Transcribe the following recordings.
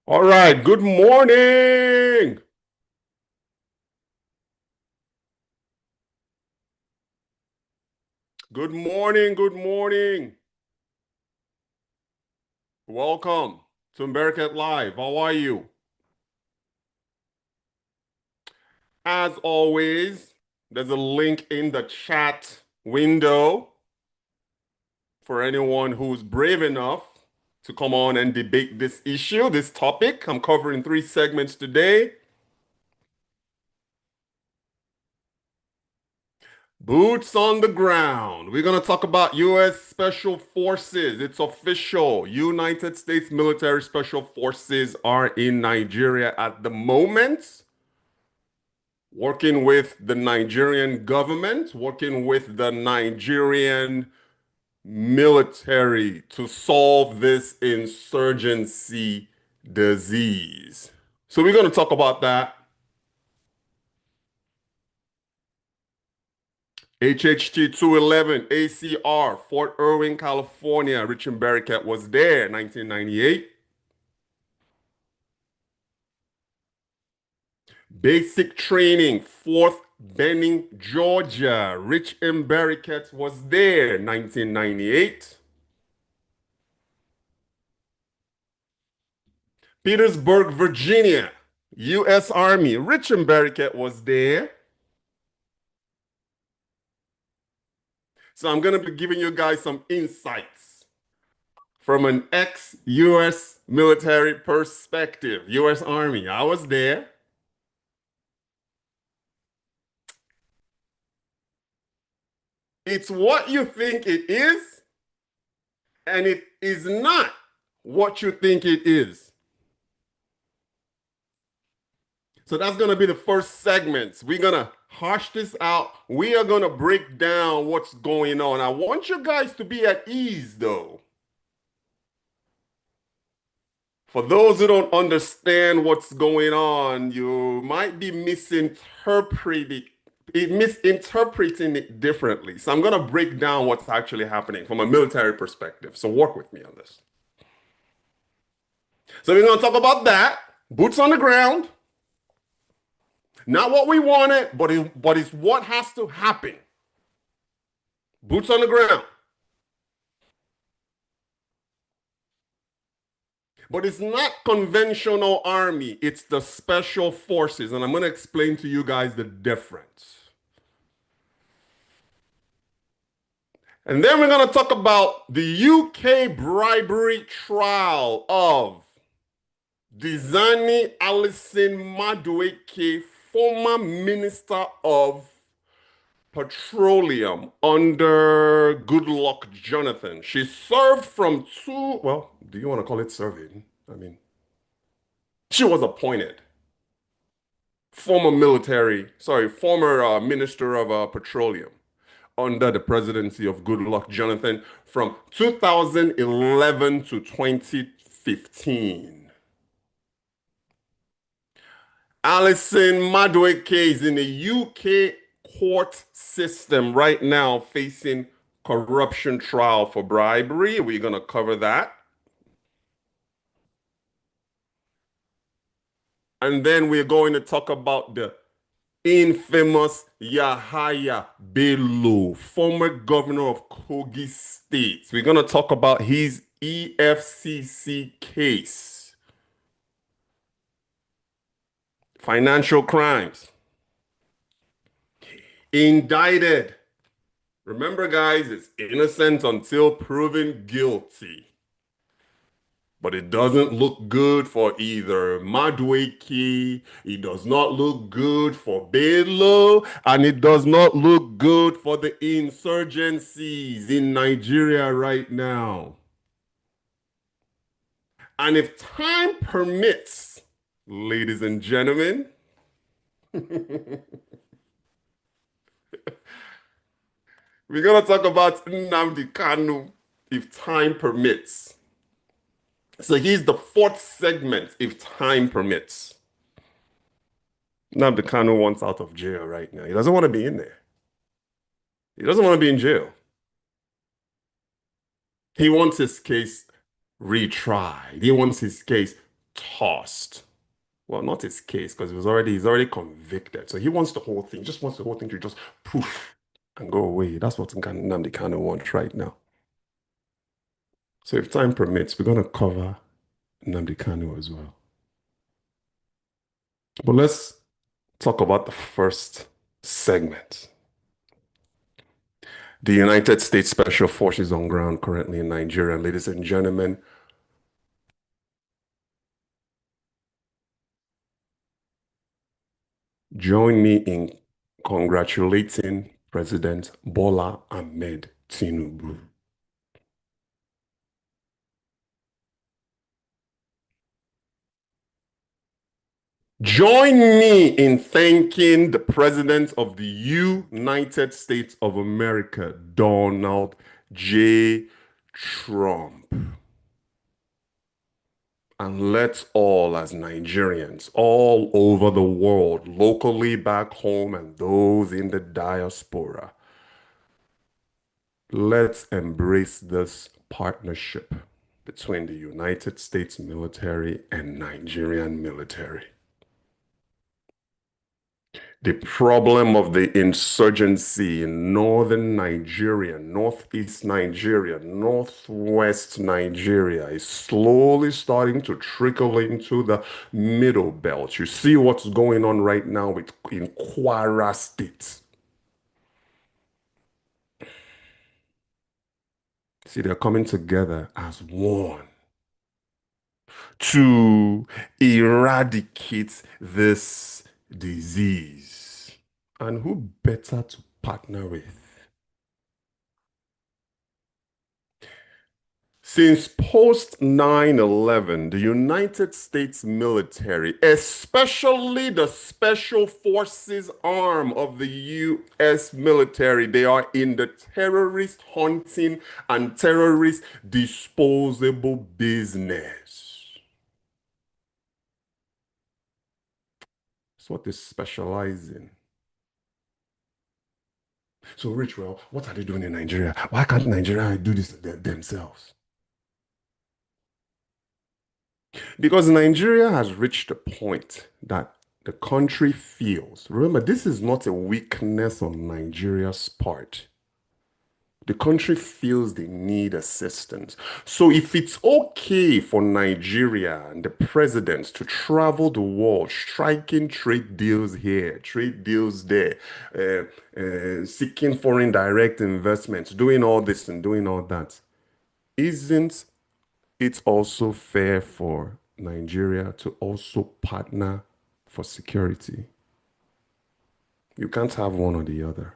All right, good morning. Good morning, good morning. Welcome to Americat Live. How are you? As always, there's a link in the chat window for anyone who's brave enough to come on and debate this issue, this topic. I'm covering three segments today. Boots on the ground. We're going to talk about U.S. Special Forces. It's official. United States Military Special Forces are in Nigeria at the moment, working with the Nigerian government, working with the Nigerian military to solve this insurgency disease. So we're going to talk about that. HHT 211 ACR, Fort Irwin, California. Richard Barricat was there, 1998. Basic training, Fourth Benning, Georgia. Rich M. Barricat was there, 1998. Petersburg, Virginia, U.S. Army. Rich M. Barricat was there. So I'm going to be giving you guys some insights from an ex-U.S. military perspective. U.S. Army, I was there. It's what you think it is, and it is not what you think it is. So that's going to be the first segment. We're going to hash this out. We are going to break down what's going on. I want you guys to be at ease, though. For those who don't understand what's going on, you might be misinterpreting it differently. So I'm going to break down what's actually happening from a military perspective. So work with me on this. So we're going to talk about that. Boots on the ground. Not what we wanted, but it's what has to happen. Boots on the ground. But it's not conventional army, it's the special forces. And I'm going to explain to you guys the difference. And then we're going to talk about the UK bribery trial of Dizani Alison Madueke, former Minister of Petroleum under Goodluck Jonathan. She served from well, do you want to call it serving? I mean, she was appointed former Minister of Petroleum under the presidency of Goodluck Jonathan from 2011 to 2015. Alison Madueke is in the UK court system right now facing corruption trial for bribery. We're going to cover that. And then we're going to talk about the infamous Yahaya Bello, former governor of Kogi State. We're going to talk about his EFCC case, financial crimes, indicted. Remember, guys, it's innocent until proven guilty. But it doesn't look good for either Madueke, it does not look good for Bello, and it does not look good for the insurgencies in Nigeria right now. And if time permits, ladies and gentlemen, we're going to talk about Nnamdi Kanu if time permits. So he's the fourth segment if time permits. Nnamdi Kanu wants out of jail right now. He doesn't want to be in there. He doesn't want to be in jail. He wants his case retried. He wants his case tossed. Well, not his case, because he's already convicted. So he wants the whole thing, just wants the whole thing to just poof and go away. That's what Nnamdi Kanu wants right now. So if time permits, we're gonna cover Nnamdi Kanu as well. But let's talk about the first segment. The United States Special Forces on ground currently in Nigeria. Ladies and gentlemen, join me in congratulating President Bola Ahmed Tinubu. Join me in thanking the President of the United States of America, Donald J. Trump. And let's all, as Nigerians, all over the world, locally back home and those in the diaspora, let's embrace this partnership between the United States military and Nigerian military. The problem of the insurgency in northern Nigeria, northeast Nigeria, northwest Nigeria is slowly starting to trickle into the middle belt. You see what's going on right now in Kwara State. See, they're coming together as one to eradicate this disease. And who better to partner with? Since post 9/11, the United States military, especially the Special Forces arm of the US military, they are in the terrorist hunting and terrorist disposable business. That's what they specialize in. So, Rich, well, what are they doing in Nigeria? Why can't Nigeria do this themselves? Because Nigeria has reached a point that the country feels. Remember, this is not a weakness on Nigeria's part. The country feels they need assistance. So if it's okay for Nigeria and the president to travel the world, striking trade deals here, trade deals there, seeking foreign direct investments, doing all this and doing all that, isn't it's also fair for Nigeria to also partner for security? You can't have one or the other.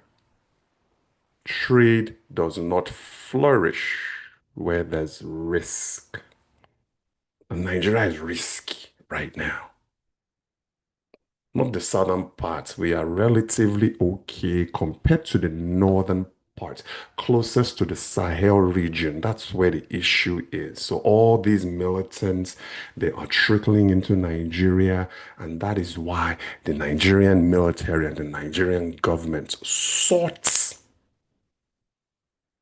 Trade does not flourish where there's risk. And Nigeria is risky right now. Not the southern parts. We are relatively okay compared to the northern part, closest to the Sahel region. That's where the issue is. So all these militants, they are trickling into Nigeria, and that is why the Nigerian military and the Nigerian government sought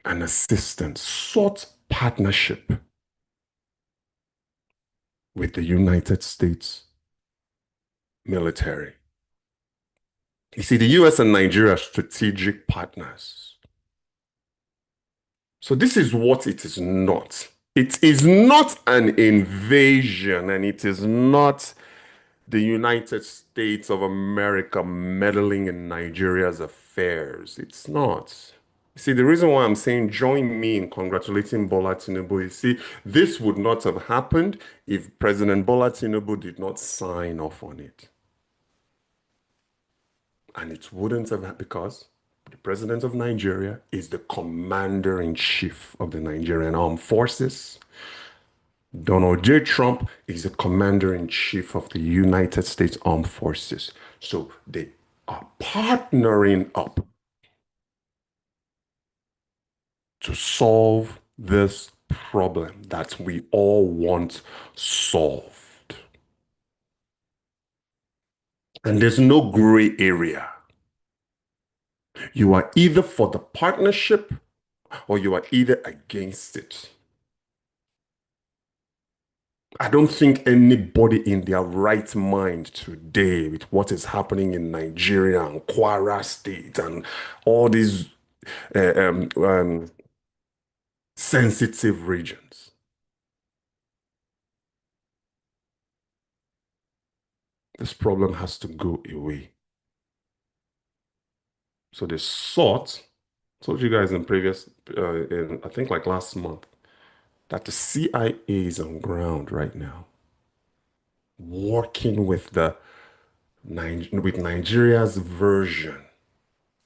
an assistance, sought partnership with the United States military. You see, the US and Nigeria are strategic partners. So this is what it is not. It is not an invasion, and it is not the United States of America meddling in Nigeria's affairs. It's not. See, the reason why I'm saying join me in congratulating Bola Tinubu is, see, this would not have happened if President Bola Tinubu did not sign off on it. And it wouldn't have happened because the president of Nigeria is the commander-in-chief of the Nigerian Armed Forces. Donald J. Trump is the commander-in-chief of the United States Armed Forces. So they are partnering up to solve this problem that we all want solved. And there's no gray area. You are either for the partnership or you are either against it. I don't think anybody in their right mind today, with what is happening in Nigeria and Kwara State and all these uh, um, um, sensitive regions, this problem has to go away. So they sought, told you guys in previous, in I think like last month, that the CIA is on ground right now, working with with Nigeria's version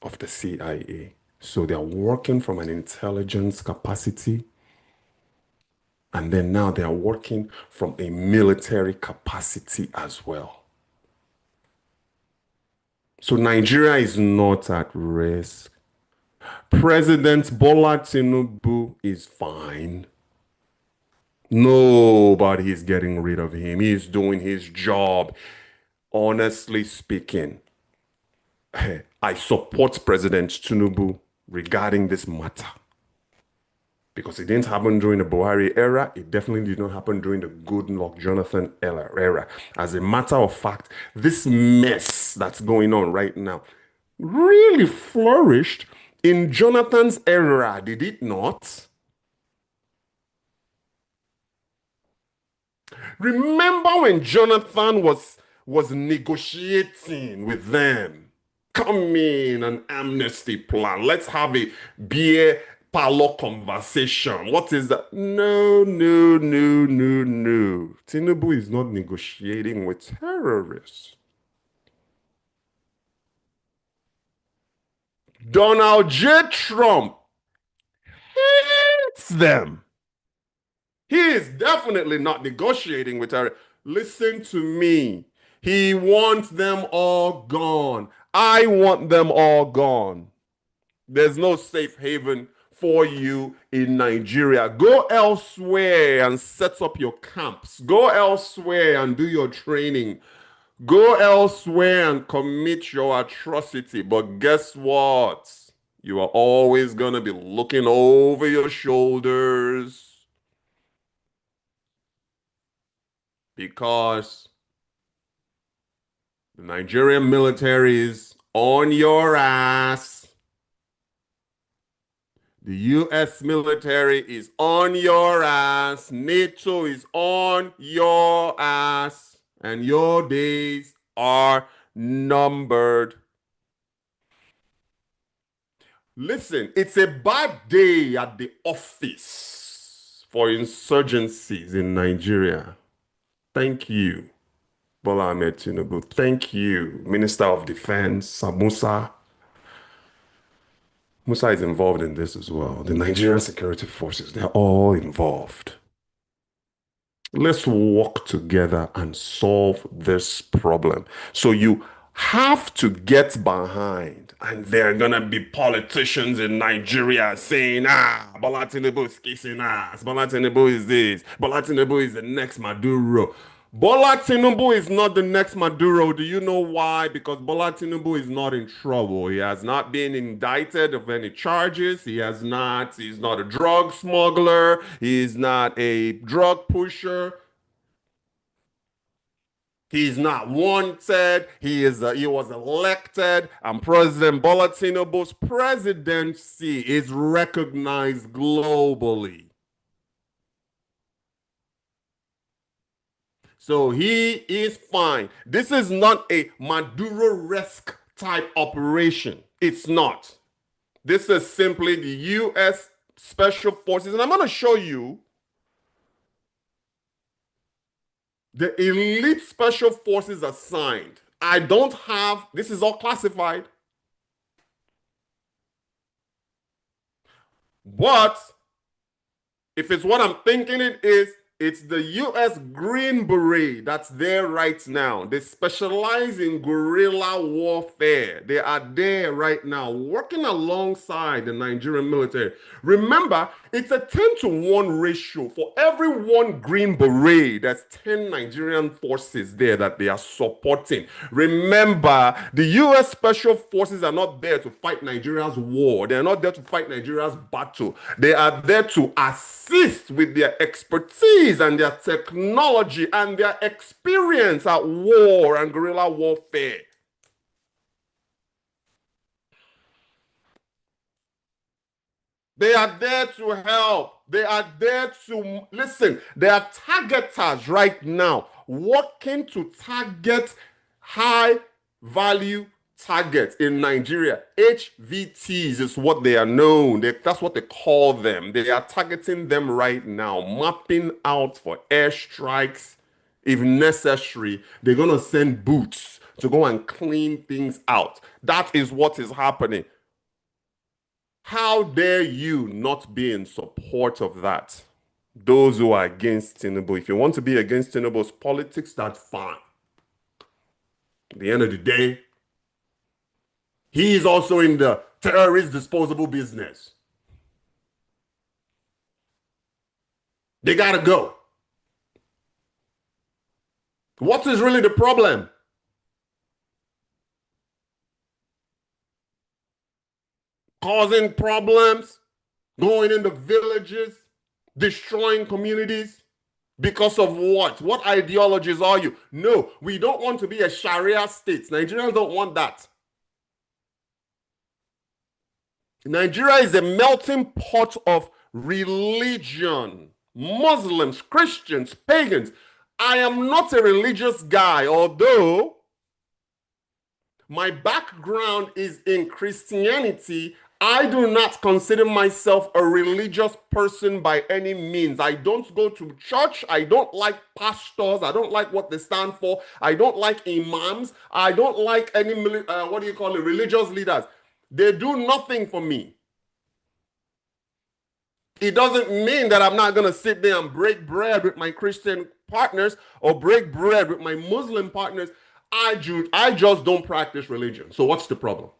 of the CIA. So they're working from an intelligence capacity, and then now they are working from a military capacity as well. So Nigeria is not at risk. President Bola Tinubu is fine. Nobody is getting rid of him. He is doing his job. Honestly speaking, I support President Tinubu regarding this matter because it didn't happen during the Buhari era. It definitely did not happen during the Goodluck Jonathan era. As a matter of fact, this mess that's going on right now really flourished in Jonathan's era, did it not? Remember when Jonathan was negotiating with them? Come in an amnesty plan. Let's have a beer parlor conversation. What is that? No, no, no, no, no. Tinubu is not negotiating with terrorists. Donald J. Trump hates them. He is definitely not negotiating with her. Listen to me. He wants them all gone. I want them all gone. There's no safe haven for you in Nigeria. Go elsewhere and set up your camps. Go elsewhere and do your training. Go elsewhere and commit your atrocity. But guess what? You are always going to be looking over your shoulders because the Nigerian military is on your ass. The US military is on your ass. NATO is on your ass. And your days are numbered. Listen, it's a bad day at the office for insurgencies in Nigeria. Thank you, Bola Ahmed Tinubu. Thank you, Minister of Defense, Musa. Musa is involved in this as well. The Nigerian security forces, they're all involved. Let's work together and solve this problem. So you have to get behind, and there are gonna be politicians in Nigeria saying, Bola Tinubu is kissing ass. Bola Tinubu is this. Bola Tinubu is the next Maduro. Bola Tinubu is not the next Maduro. Do you know why? Because Bola Tinubu is not in trouble. He has not been indicted of any charges. He's not a drug smuggler. He's not a drug pusher. He's not wanted. He was elected, and President Bola Tinubu's presidency is recognized globally. So he is fine. This is not a Maduro-esque type operation. It's not. This is simply the U.S. Special Forces. And I'm going to show you the elite Special Forces assigned. I don't have, this is all classified. But if it's what I'm thinking it is, it's the U.S. Green Beret that's there right now. They specialize in guerrilla warfare. They are there right now, working alongside the Nigerian military. Remember, it's a 10-to-1 ratio. For every one Green Beret, there's 10 Nigerian forces there that they are supporting. Remember, the U.S. Special Forces are not there to fight Nigeria's war. They are not there to fight Nigeria's battle. They are there to assist with their expertise expertise and their technology and their experience at war and guerrilla warfare. They are there to help. They are there to listen. They are targeters right now, working to target high value targets in Nigeria. HVTs is what they are known. That's what they call them. They are targeting them right now, mapping out for airstrikes. If necessary, they're going to send boots to go and clean things out. That is what is happening. How dare you not be in support of that? Those who are against Tinubu. If you want to be against Tinubu's politics, that's fine. At the end of the day, he is also in the terrorist disposable business. They gotta go. What is really the problem? Causing problems, going into villages, destroying communities. Because of what? What ideologies are you? No, we don't want to be a Sharia state. Nigerians don't want that. Nigeria is a melting pot of religion. Muslims, Christians, pagans. I am not a religious guy, although my background is in Christianity. I do not consider myself a religious person by any means. I don't go to church. I don't like pastors. I don't like what they stand for. I don't like imams. I don't like any, what do you call it, religious leaders. They do nothing for me. It doesn't mean that I'm not going to sit there and break bread with my Christian partners or break bread with my Muslim partners. I just don't practice religion. So what's the problem?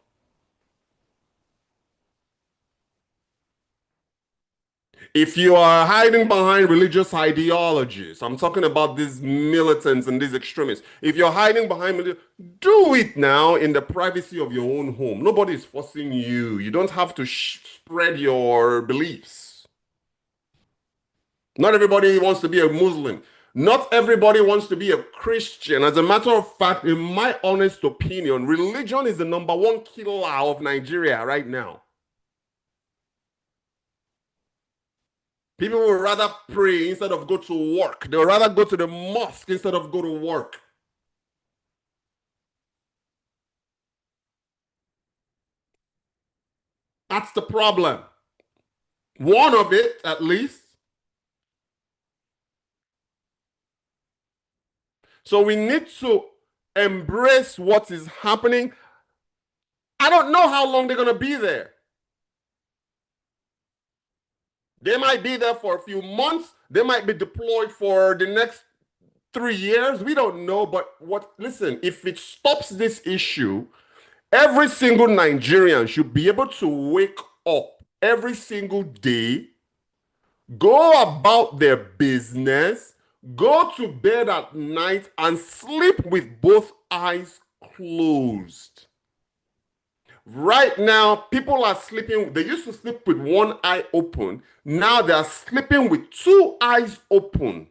If you are hiding behind religious ideologies, I'm talking about these militants and these extremists. If you're hiding behind, do it now in the privacy of your own home. Nobody is forcing you. You don't have to spread your beliefs. Not everybody wants to be a Muslim. Not everybody wants to be a Christian. As a matter of fact, in my honest opinion, religion is the number one killer of Nigeria right now. People would rather pray instead of go to work. They would rather go to the mosque instead of go to work. That's the problem. One of it, at least. So we need to embrace what is happening. I don't know how long they're going to be there. They might be there for a few months. They might be deployed for the next 3 years. We don't know. But listen, if it stops this issue, every single Nigerian should be able to wake up every single day, go about their business, go to bed at night, and sleep with both eyes closed. Right now, people are sleeping. They used to sleep with one eye open. Now they are sleeping with two eyes open.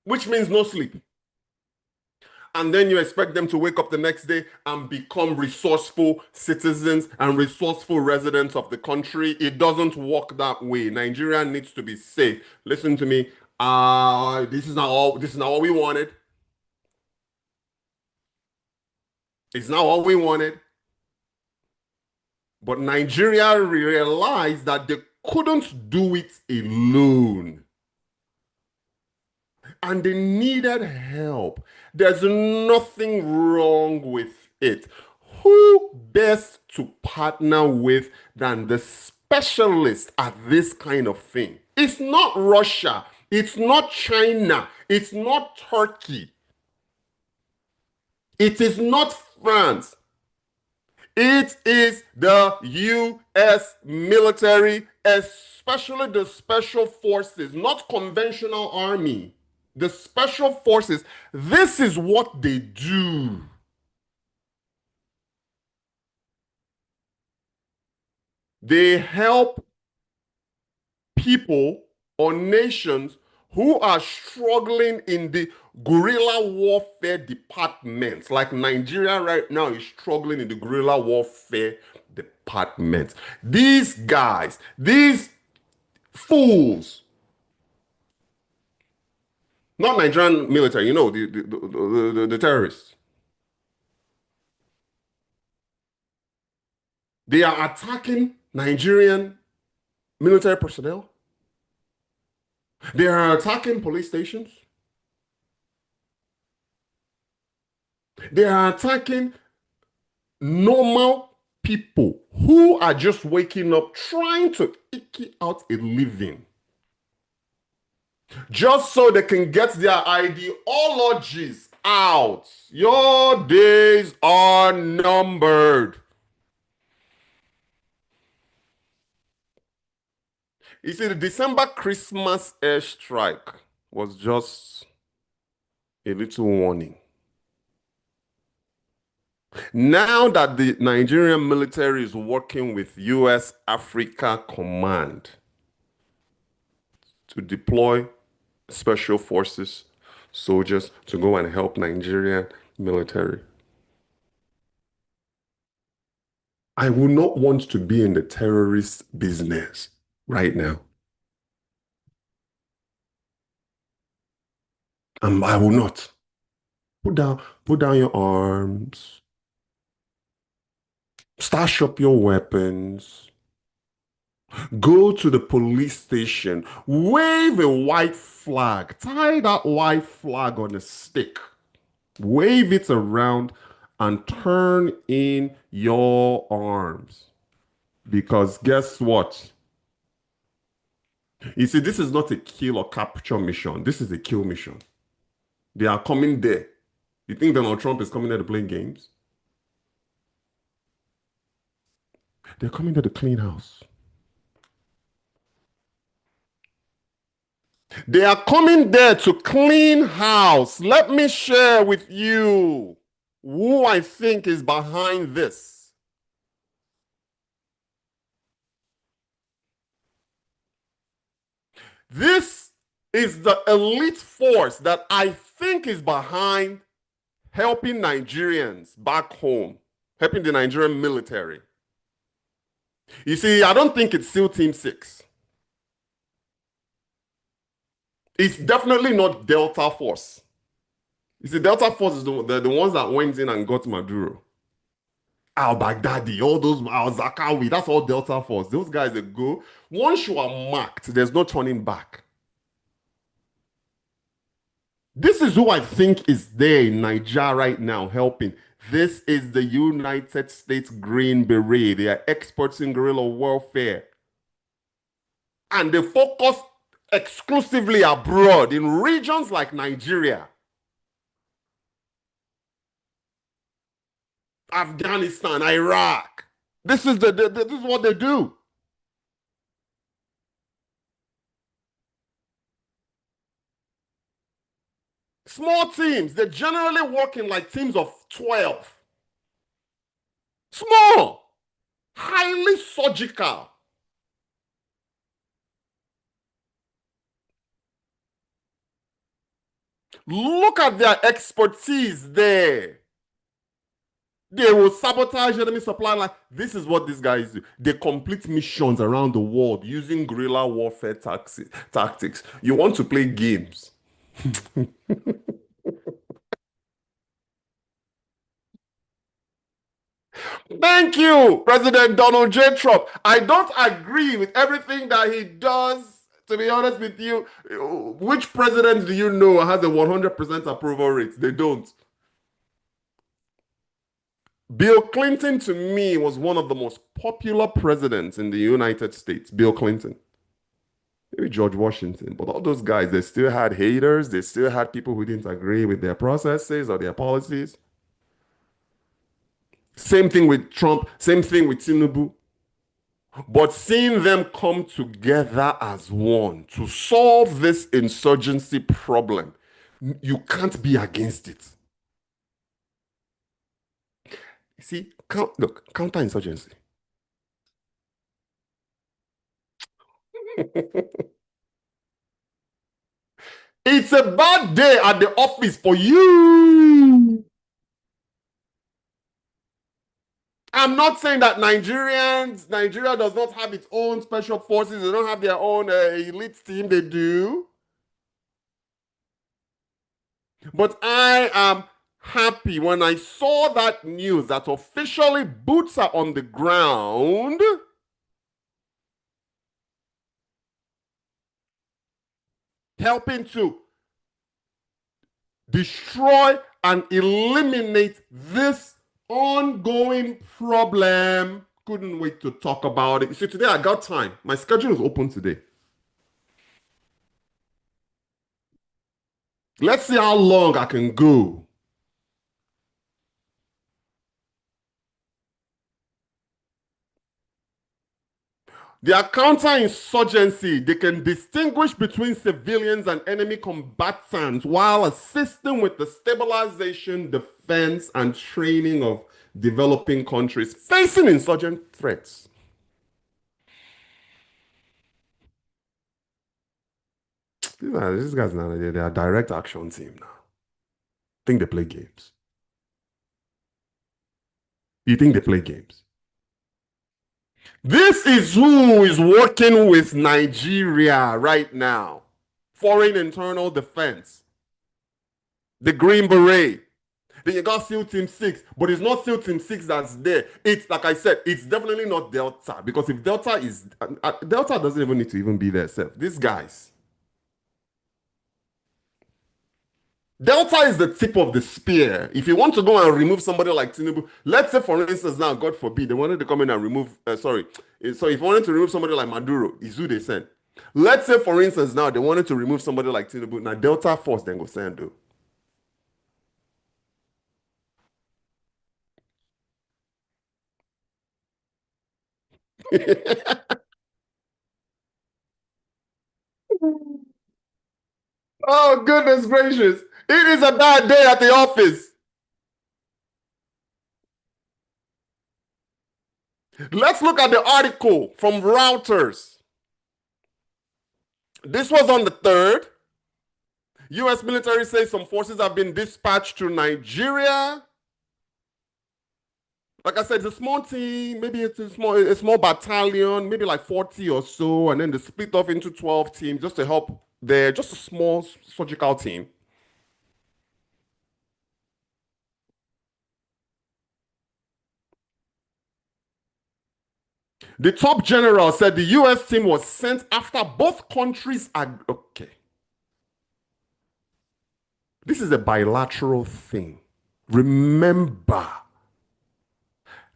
Which means no sleep. And then you expect them to wake up the next day and become resourceful citizens and resourceful residents of the country. It doesn't work that way. Nigeria needs to be safe. Listen to me. This is not what we wanted. It's not what we wanted. But Nigeria realized that they couldn't do it alone. And they needed help. There's nothing wrong with it. Who best to partner with than the specialist at this kind of thing? It's not Russia. It's not China. It's not Turkey. It is not France. It is the U.S. military, especially the special forces, not conventional army. The special forces, this is what they do. They help people or nations who are struggling in the guerrilla warfare departments. Like Nigeria right now is struggling in the guerrilla warfare department. These guys, these fools, not Nigerian military, the terrorists, they are attacking Nigerian military personnel. They are attacking police stations. They are attacking normal people who are just waking up trying to eke out a living just so they can get their ideologies out. Your days are numbered. You see, the December Christmas airstrike was just a little warning. Now that the Nigerian military is working with US Africa Command to deploy special forces soldiers to go and help Nigerian military. I would not want to be in the terrorist business right now. I will not. Put down your arms, stash up your weapons, go to the police station, wave a white flag, tie that white flag on a stick, wave it around, and turn in your arms. Because guess what? You see, this is not a kill or capture mission. This is a kill mission. They are coming there. You think Donald Trump is coming there to play games? They're coming there to clean house. They are coming there to clean house. Let me share with you who I think is behind this. This is the elite force that I think is behind helping Nigerians back home, helping the Nigerian military. You see, I don't think it's SEAL Team 6. It's definitely not Delta Force. You see, Delta Force is the ones that went in and got Maduro. Al-Baghdadi, all those, Al-Zakawi, that's all Delta Force. Those guys that go, once you are marked, there's no turning back. This is who I think is there in Nigeria right now helping. This is the United States Green Beret. They are experts in guerrilla warfare. And they focus exclusively abroad in regions like Nigeria, Afghanistan, Iraq. This is this is what they do. Small teams, they generally work in like teams of 12. Small, highly surgical. Look at their expertise there. They will sabotage enemy supply line. This is what these guys do. They complete missions around the world using guerrilla warfare tactics. You want to play games. Thank you, President Donald J. Trump. I don't agree with everything that he does. To be honest with you, which president do you know has a 100% approval rate? They don't. Bill Clinton, to me, was one of the most popular presidents in the United States. Bill Clinton. Maybe George Washington, but all those guys, they still had haters. They still had people who didn't agree with their processes or their policies. Same thing with Trump, same thing with Tinubu. But seeing them come together as one to solve this insurgency problem, you can't be against it. See, look, counterinsurgency. It's a bad day at the office for you. I'm not saying that Nigeria does not have its own special forces. They don't have their own elite team. They do. But I am happy when I saw that news that officially boots are on the ground helping to destroy and eliminate this ongoing problem. Couldn't wait to talk about it. See, today I got time. My schedule is open today. Let's see how long I can go. Their counterinsurgency, they can distinguish between civilians and enemy combatants while assisting with the stabilization, defense, and training of developing countries facing insurgent threats. These guys now, they are direct action team now. Think they play games. You think they play games? This is who is working with Nigeria right now. Foreign internal defense. The Green Beret. Then you got SEAL Team 6, but it's not SEAL Team 6 that's there. It's like I said, it's definitely not Delta. Because if Delta is Delta doesn't even need to even be there itself. These guys. Delta is the tip of the spear. If you want to go and remove somebody like Tinubu, let's say for instance now, God forbid, they wanted to come in and remove, so if you wanted to remove somebody like Maduro, is who they send. Let's say for instance now, they wanted to remove somebody like Tinubu, now Delta Force then go send though. Oh, goodness gracious. It is a bad day at the office. Let's look at the article from Reuters. This was on the 3rd. U.S. military says some forces have been dispatched to Nigeria. Like I said, it's a small team. Maybe it's a small battalion, maybe like 40 or so, and then they split off into 12 teams just to help there. Just a small surgical team. The top general said the U.S. team was sent after both countries are okay. This is a bilateral thing. Remember,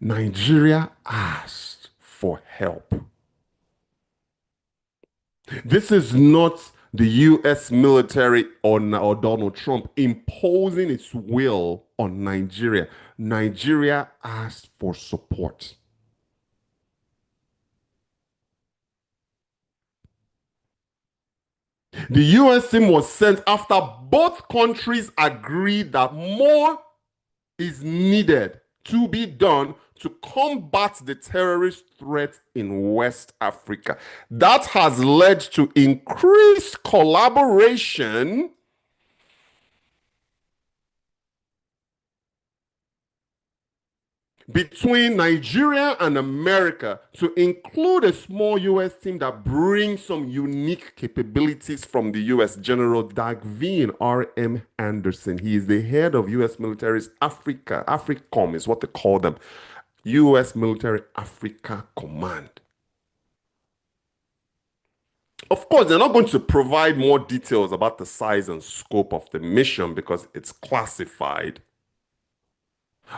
Nigeria asked for help. This is not the US military or Donald Trump imposing its will on Nigeria. Nigeria asked for support. The US team was sent after both countries agreed that more is needed to be done to combat the terrorist threat in West Africa. That has led to increased collaboration between Nigeria and America to include a small US team that brings some unique capabilities from the US. General Dagvin R.M. Anderson. He is the head of US military's AFRICOM is what they call them. US Military Africa Command. Of course, they're not going to provide more details about the size and scope of the mission because it's classified.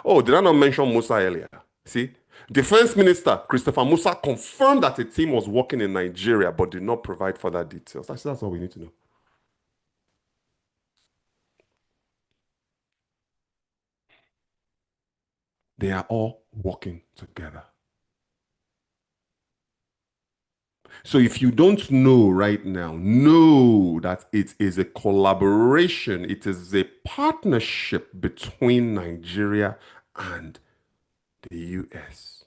Oh, did I not mention Musa earlier? See, Defense Minister Christopher Musa confirmed that a team was working in Nigeria but did not provide further details. Actually, that's all we need to know. They are all working together. So if you don't know right now, know that it is a collaboration, it is a partnership between Nigeria and the US.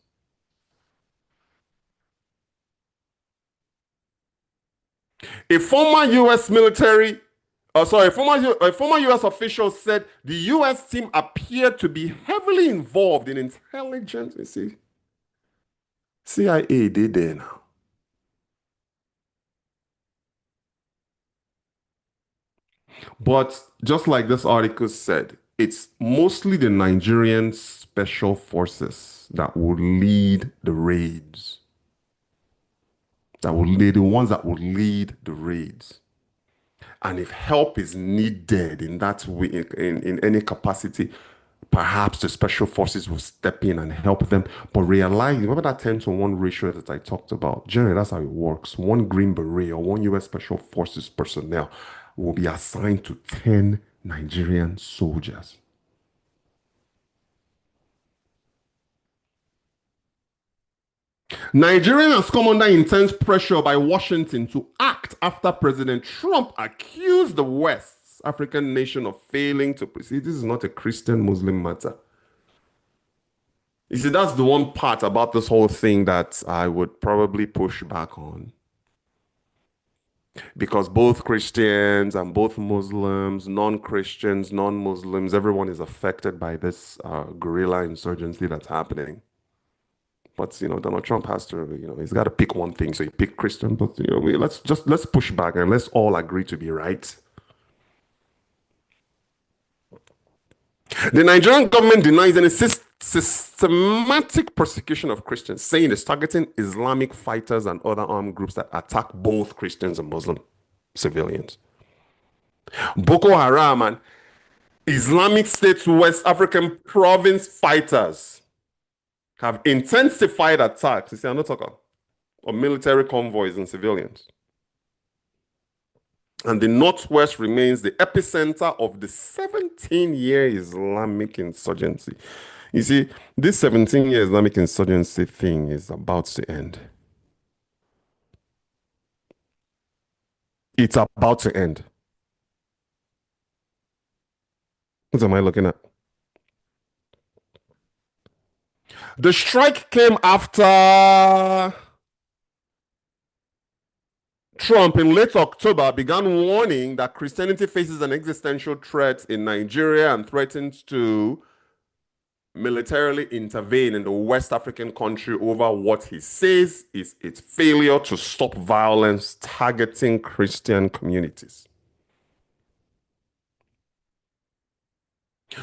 A former U.S. military, sorry, a former U.S. official said the U.S. team appeared to be heavily involved in intelligence. You see, CIA did there now. But just like this article said, it's mostly the Nigerian special forces that will lead the raids. That will lead the ones that will lead the raids. And if help is needed in that way, in any capacity, perhaps the special forces will step in and help them. But realize, remember that 10-to-1 ratio that I talked about? Generally, that's how it works. One Green Beret or one US Special Forces personnel will be assigned to 10 Nigerian soldiers. Nigeria has come under intense pressure by Washington to act after President Trump accused the West African nation of failing to proceed. This is not a Christian Muslim matter. You see, that's the one part about this whole thing that I would probably push back on. Because both Christians and both Muslims, non-Christians, non-Muslims, everyone is affected by this guerrilla insurgency that's happening. But Donald Trump has to, he's got to pick one thing. So he picked Christian, but let's push back and let's all agree to be right. The Nigerian government denies any systematic persecution of Christians, saying it's targeting Islamic fighters and other armed groups that attack both Christians and Muslim civilians. Boko Haram and Islamic State's West African province fighters have intensified attacks, you see, I'm not talking, on military convoys and civilians. And the Northwest remains the epicenter of the 17-year Islamic insurgency. You see, this 17-year Islamic insurgency thing is about to end. It's about to end. What am I looking at? The strike came after Trump in late October began warning that Christianity faces an existential threat in Nigeria and threatens to militarily intervene in the West African country over what he says is its failure to stop violence targeting Christian communities.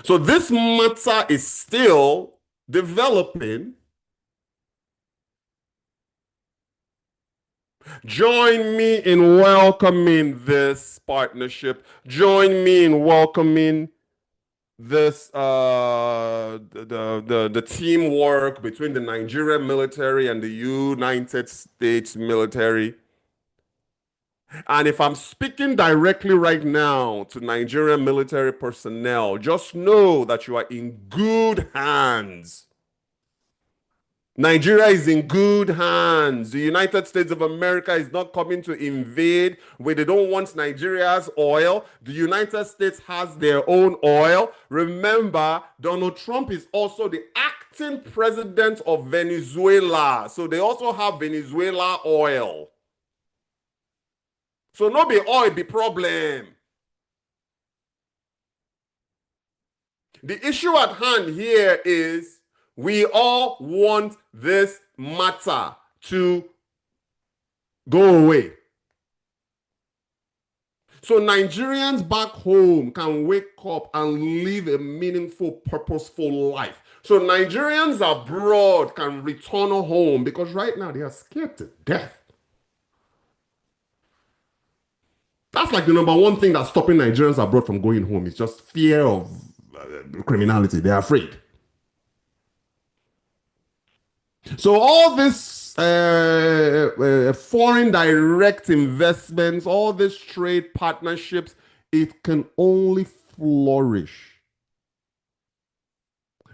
So this matter is still developing. Join me in welcoming this partnership. Join me in welcoming this the teamwork between the Nigerian military and the United States military. And if I'm speaking directly right now to Nigerian military personnel, just know that you are in good hands. Nigeria is in good hands. The United States of America is not coming to invade where they don't want Nigeria's oil. The United States has their own oil. Remember, Donald Trump is also the acting president of Venezuela. So they also have Venezuela oil. So no be oil be problem. The issue at hand here is we all want this matter to go away. So Nigerians back home can wake up and live a meaningful, purposeful life. So Nigerians abroad can return home because right now they are scared to death. That's like the number one thing that's stopping Nigerians abroad from going home. It's just fear of criminality. They're afraid. So all this foreign direct investments, all these trade partnerships, it can only flourish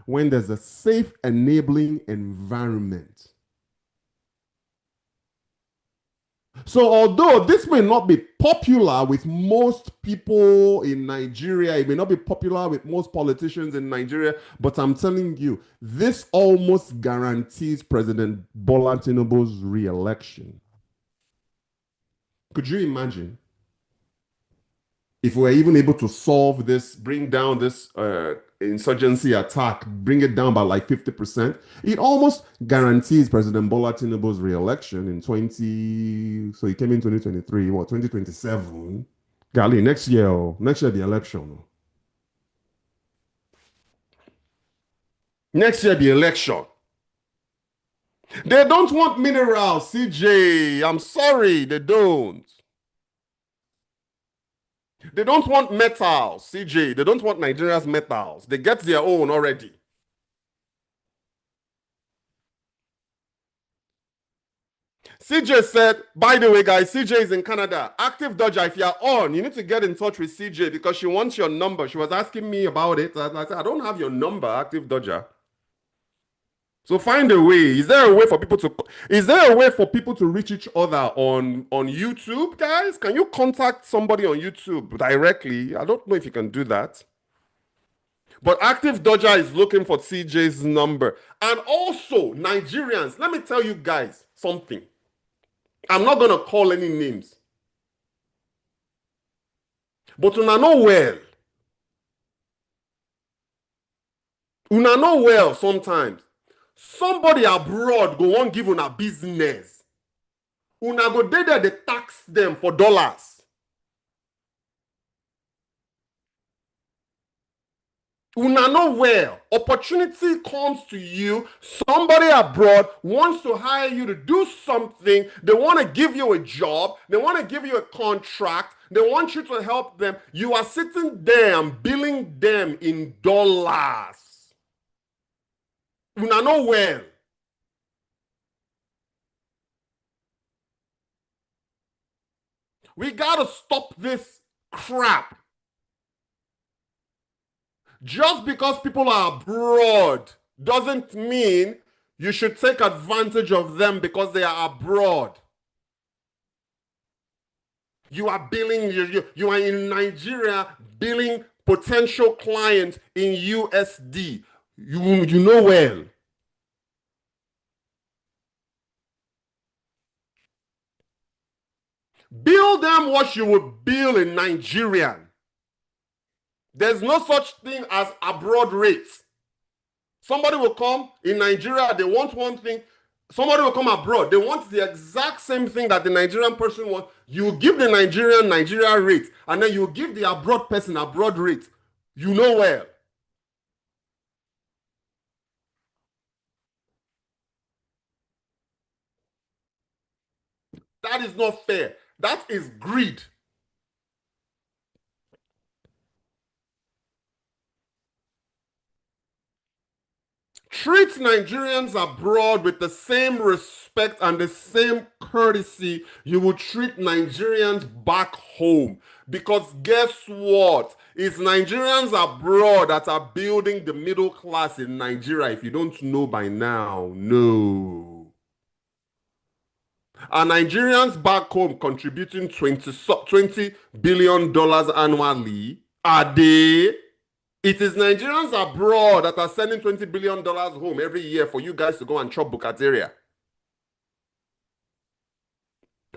when there's a safe, enabling environment. So although this may not be popular with most people in Nigeria, it may not be popular with most politicians in Nigeria, but I'm telling you, this almost guarantees President Bola Tinubu's re-election. Could you imagine if we were even able to solve this, bring down this insurgency attack, bring it down by like 50%, it almost guarantees President Bola Tinubu's re-election in 20, so he came in 2023, what, 2027? Golly, next year the election. Next year the election. They don't want minerals, CJ. I'm sorry, they don't. They don't want metals, CJ. They don't want Nigeria's metals. They get their own already. CJ said, by the way, guys, CJ is in Canada. Active Dodger, if you're on, you need to get in touch with CJ because she wants your number. She was asking me about it. I said, I don't have your number, Active Dodger. So find a way. Is there a way for people to reach each other on YouTube, guys? Can you contact somebody on YouTube directly? I don't know if you can do that. But Active Dodger is looking for CJ's number. And also, Nigerians, let me tell you guys something. I'm not going to call any names. But una know well. Una know well sometimes. Somebody abroad go on give una business. Una go there, they tax them for dollars. Una know well. Opportunity comes to you. Somebody abroad wants to hire you to do something. They want to give you a job. They want to give you a contract. They want you to help them. You are sitting there and billing them in dollars. Una know well. We got to stop this crap. Just because people are abroad doesn't mean you should take advantage of them because they are abroad. You are billing, you are in Nigeria billing potential clients in USD. You know well. Bill them what you would bill in Nigerian. There's no such thing as abroad rates. Somebody will come in Nigeria, they want one thing. Somebody will come abroad, they want the exact same thing that the Nigerian person wants. You give the Nigeria rate, and then you give the abroad person abroad rate. You know well. That is not fair. That is greed. Treat Nigerians abroad with the same respect and the same courtesy you would treat Nigerians back home. Because guess what? It's Nigerians abroad that are building the middle class in Nigeria. If you don't know by now, no. Are Nigerians back home contributing $20 billion annually? Are they? It is Nigerians abroad that are sending $20 billion home every year for you guys to go and chop bukateria.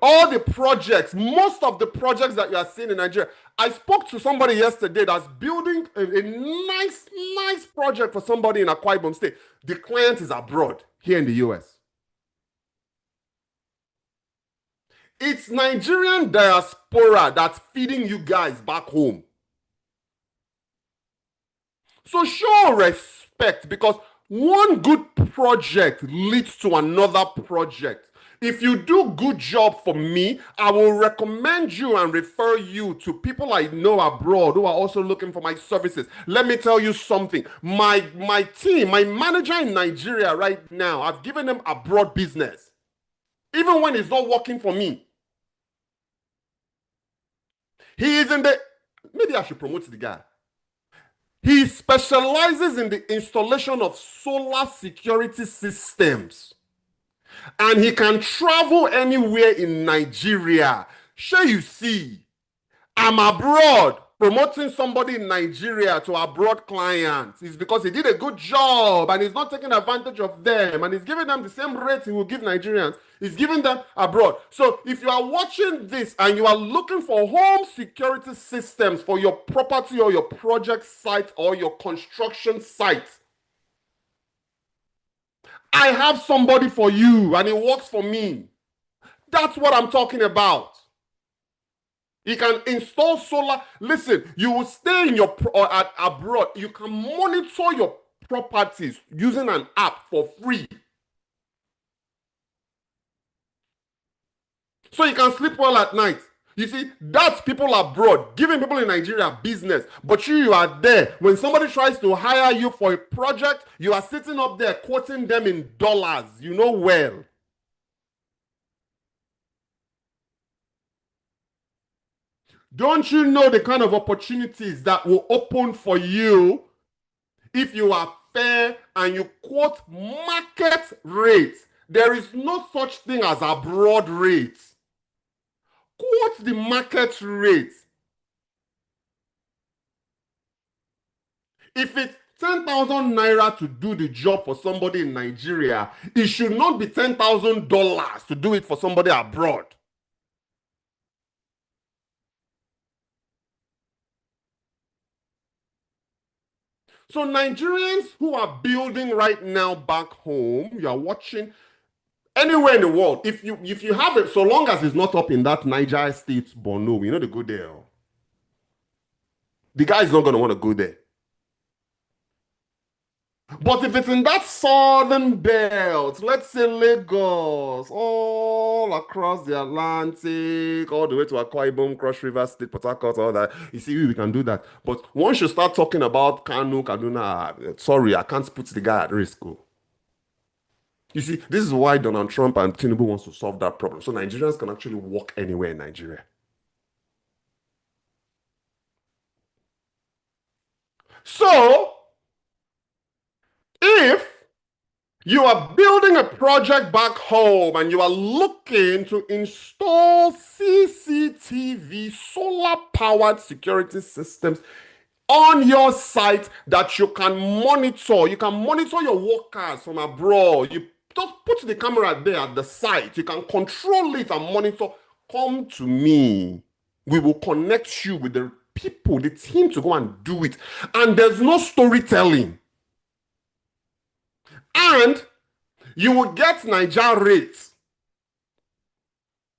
All the projects, most of the projects that you are seeing in Nigeria. I spoke to somebody yesterday that's building a nice project for somebody in Akwa Ibom State. The client is abroad, here in the US. It's Nigerian diaspora that's feeding you guys back home. So show respect, because one good project leads to another project. If you do good job for me, I will recommend you and refer you to people I know abroad who are also looking for my services. Let me tell you something. My team, my manager in Nigeria right now, I've given him abroad business. Even when he's not working for me. He is in the... Maybe I should promote the guy. He specializes in the installation of solar security systems. And he can travel anywhere in Nigeria. Sure, you see, I'm abroad. promoting somebody in Nigeria to abroad clients is because he did a good job and he's not taking advantage of them and he's giving them the same rate he will give Nigerians. He's giving them abroad. So if you are watching this and you are looking for home security systems for your property or your project site or your construction site, I have somebody for you and it works for me. That's what I'm talking about. You can install solar. Listen, you will stay in your or abroad. You can monitor your properties using an app for free. So you can sleep well at night. You see, that's people abroad giving people in Nigeria business. But you are there. When somebody tries to hire you for a project, you are sitting up there quoting them in dollars. You know well. Don't you know the kind of opportunities that will open for you if you are fair and you quote market rates? There is no such thing as abroad rates. Quote the market rate. If it's 10,000 naira to do the job for somebody in Nigeria, it should not be $10,000 to do it for somebody abroad. So Nigerians who are building right now back home, you are watching anywhere in the world. If you have it, so long as it's not up in that Niger state, Borno, you know they go there. The guy is not going to want to go there. But if it's in that southern belt, let's say Lagos, all across the Atlantic, all the way to Akwa Ibom, Cross River State, Port Harcourt, all that, you see, we can do that. But once you start talking about Kanu, Kaduna, sorry, I can't put the guy at risk. Oh. You see, this is why Donald Trump and Tinubu wants to solve that problem. So Nigerians can actually walk anywhere in Nigeria. So, if you are building a project back home and you are looking to install CCTV, solar-powered security systems on your site that you can monitor. You can monitor your workers from abroad. You just put the camera there at the site. You can control it and monitor. Come to me. We will connect you with the people, the team to go and do it. And there's no storytelling. And you will get Niger rates.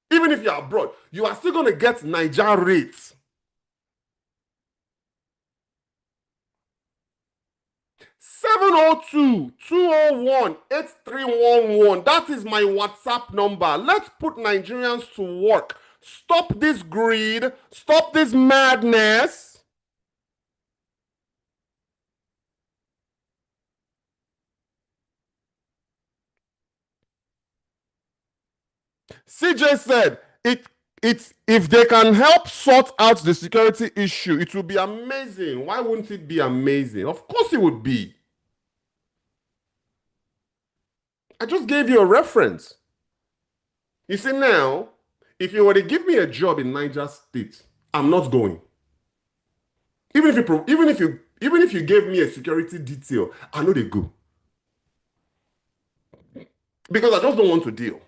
Even if you're abroad, you are still going to get Niger rates. 702-201-8311. That is my WhatsApp number. Let's put Nigerians to work. Stop this greed. Stop this madness. CJ said, it's if they can help sort out the security issue, it will be amazing. Why wouldn't it be amazing? Of course it would be. I just gave you a reference. You see now, if you were to give me a job in Niger State, I'm not going. Even if you gave me a security detail, I know they go. Because I just don't want to deal.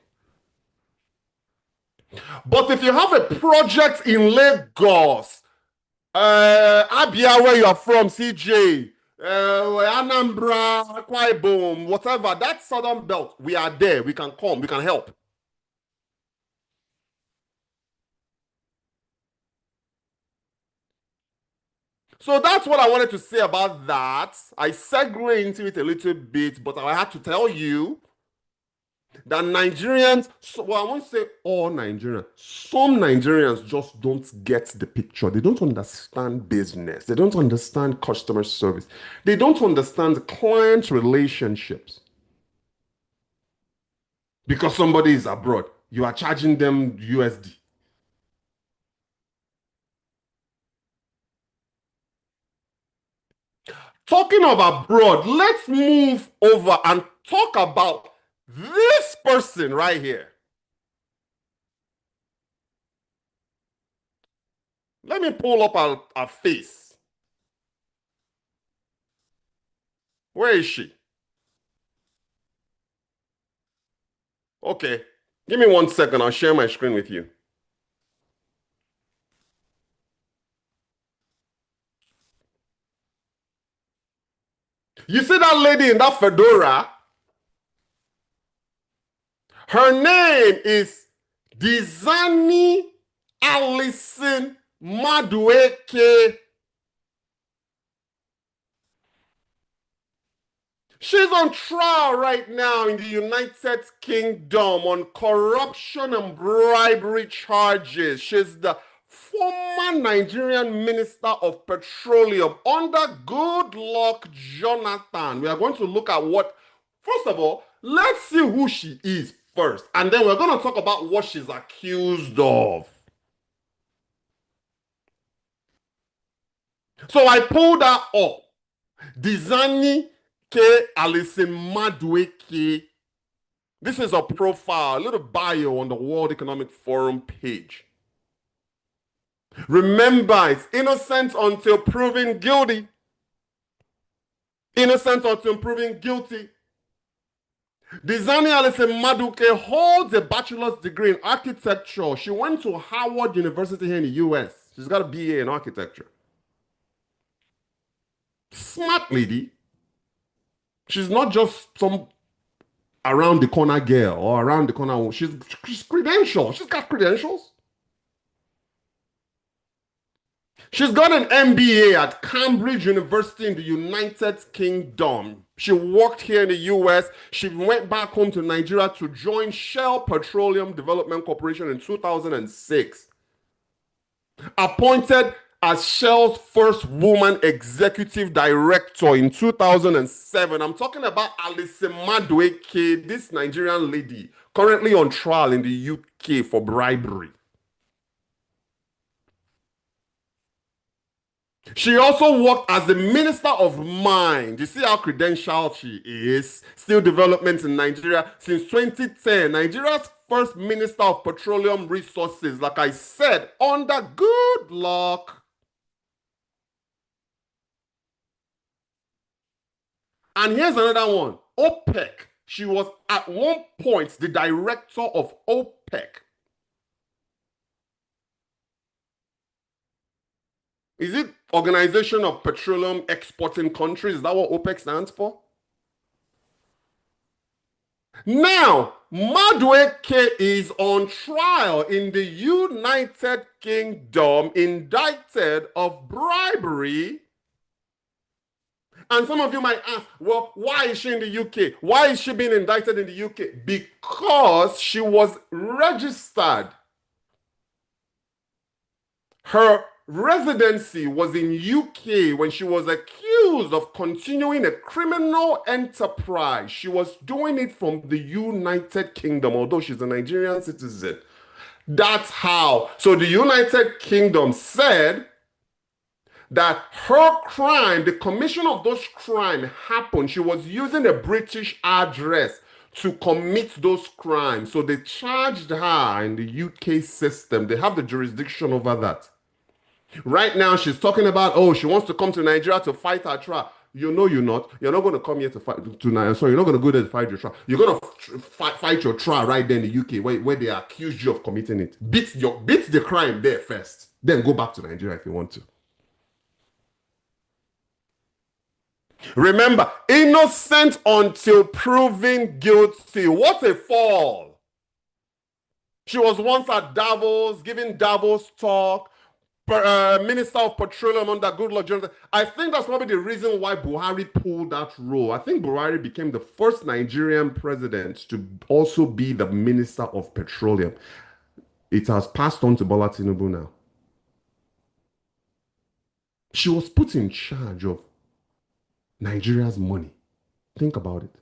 But if you have a project in Lagos, Abia, where you are from, CJ, Anambra, Akwa Ibom, whatever, that southern belt, we are there. We can come, we can help. So that's what I wanted to say about that. I segue into it a little bit, but I had to tell you that Nigerians, well, I won't say all Nigerians, some Nigerians just don't get the picture. They don't understand business. They don't understand customer service. They don't understand client relationships. Because somebody is abroad, you are charging them USD. Talking of abroad, let's move over and talk about this person right here. Let me pull up her face. Where is she? Okay. Give me 1 second. I'll share my screen with you. You see that lady in that fedora? Her name is Dizani Alison Madueke. She's on trial right now in the United Kingdom on corruption and bribery charges. She's the former Nigerian Minister of Petroleum under Goodluck Jonathan. We are going to look at first of all, let's see who she is first, and then we're going to talk about what she's accused of. So I pulled her up. Dizani K. Alison Madueke. This is a profile, a little bio on the World Economic Forum page. Remember, it's innocent until proven guilty. Innocent until proven guilty. Dizani Alison Madueke holds a bachelor's degree in architecture. She went to Howard University here in the US. She's got a BA in architecture. Smart lady. She's not just some around the corner girl or around the corner. She's credentialed. She's got credentials. She's got an MBA at Cambridge University in the United Kingdom. She worked here in the US. She went back home to Nigeria to join Shell Petroleum Development Corporation in 2006. Appointed as Shell's first woman executive director in 2007. I'm talking about Alison Madueke, this Nigerian lady, currently on trial in the UK for bribery. She also worked as the Minister of Mines. You see how credentialed she is? Steel development in Nigeria since 2010. Nigeria's first Minister of Petroleum Resources, like I said, under Goodluck. And here's another one, OPEC. She was at one point the director of OPEC. Is it Organization of Petroleum Exporting Countries? Is that what OPEC stands for? Now, Madueke is on trial in the United Kingdom, indicted of bribery. And some of you might ask, well, why is she in the UK? Why is she being indicted in the UK? Because she was registered. Her residency was in UK when she was accused of continuing a criminal enterprise. She was doing it from the United Kingdom, although she's a Nigerian citizen. That's how. So the United Kingdom said that her crime, the commission of those crimes happened. She was using a British address to commit those crimes. So they charged her in the UK system. They have the jurisdiction over that. Right now, she's talking about, oh, she wants to come to Nigeria to fight her trial. You know you're not. You're not going to come here to fight tonight. Sorry, you're not going to go there to fight your trial. You're going to fight your trial right there in the UK where they accuse you of committing it. Beat the crime there first. Then go back to Nigeria if you want to. Remember, innocent until proven guilty. What a fall. She was once at Davos, giving Davos talk. Minister of Petroleum under Goodluck Jonathan. I think that's probably the reason why Buhari pulled that role. I think Buhari became the first Nigerian president to also be the Minister of Petroleum. It has passed on to Bola Tinubu now. She was put in charge of Nigeria's money. Think about it.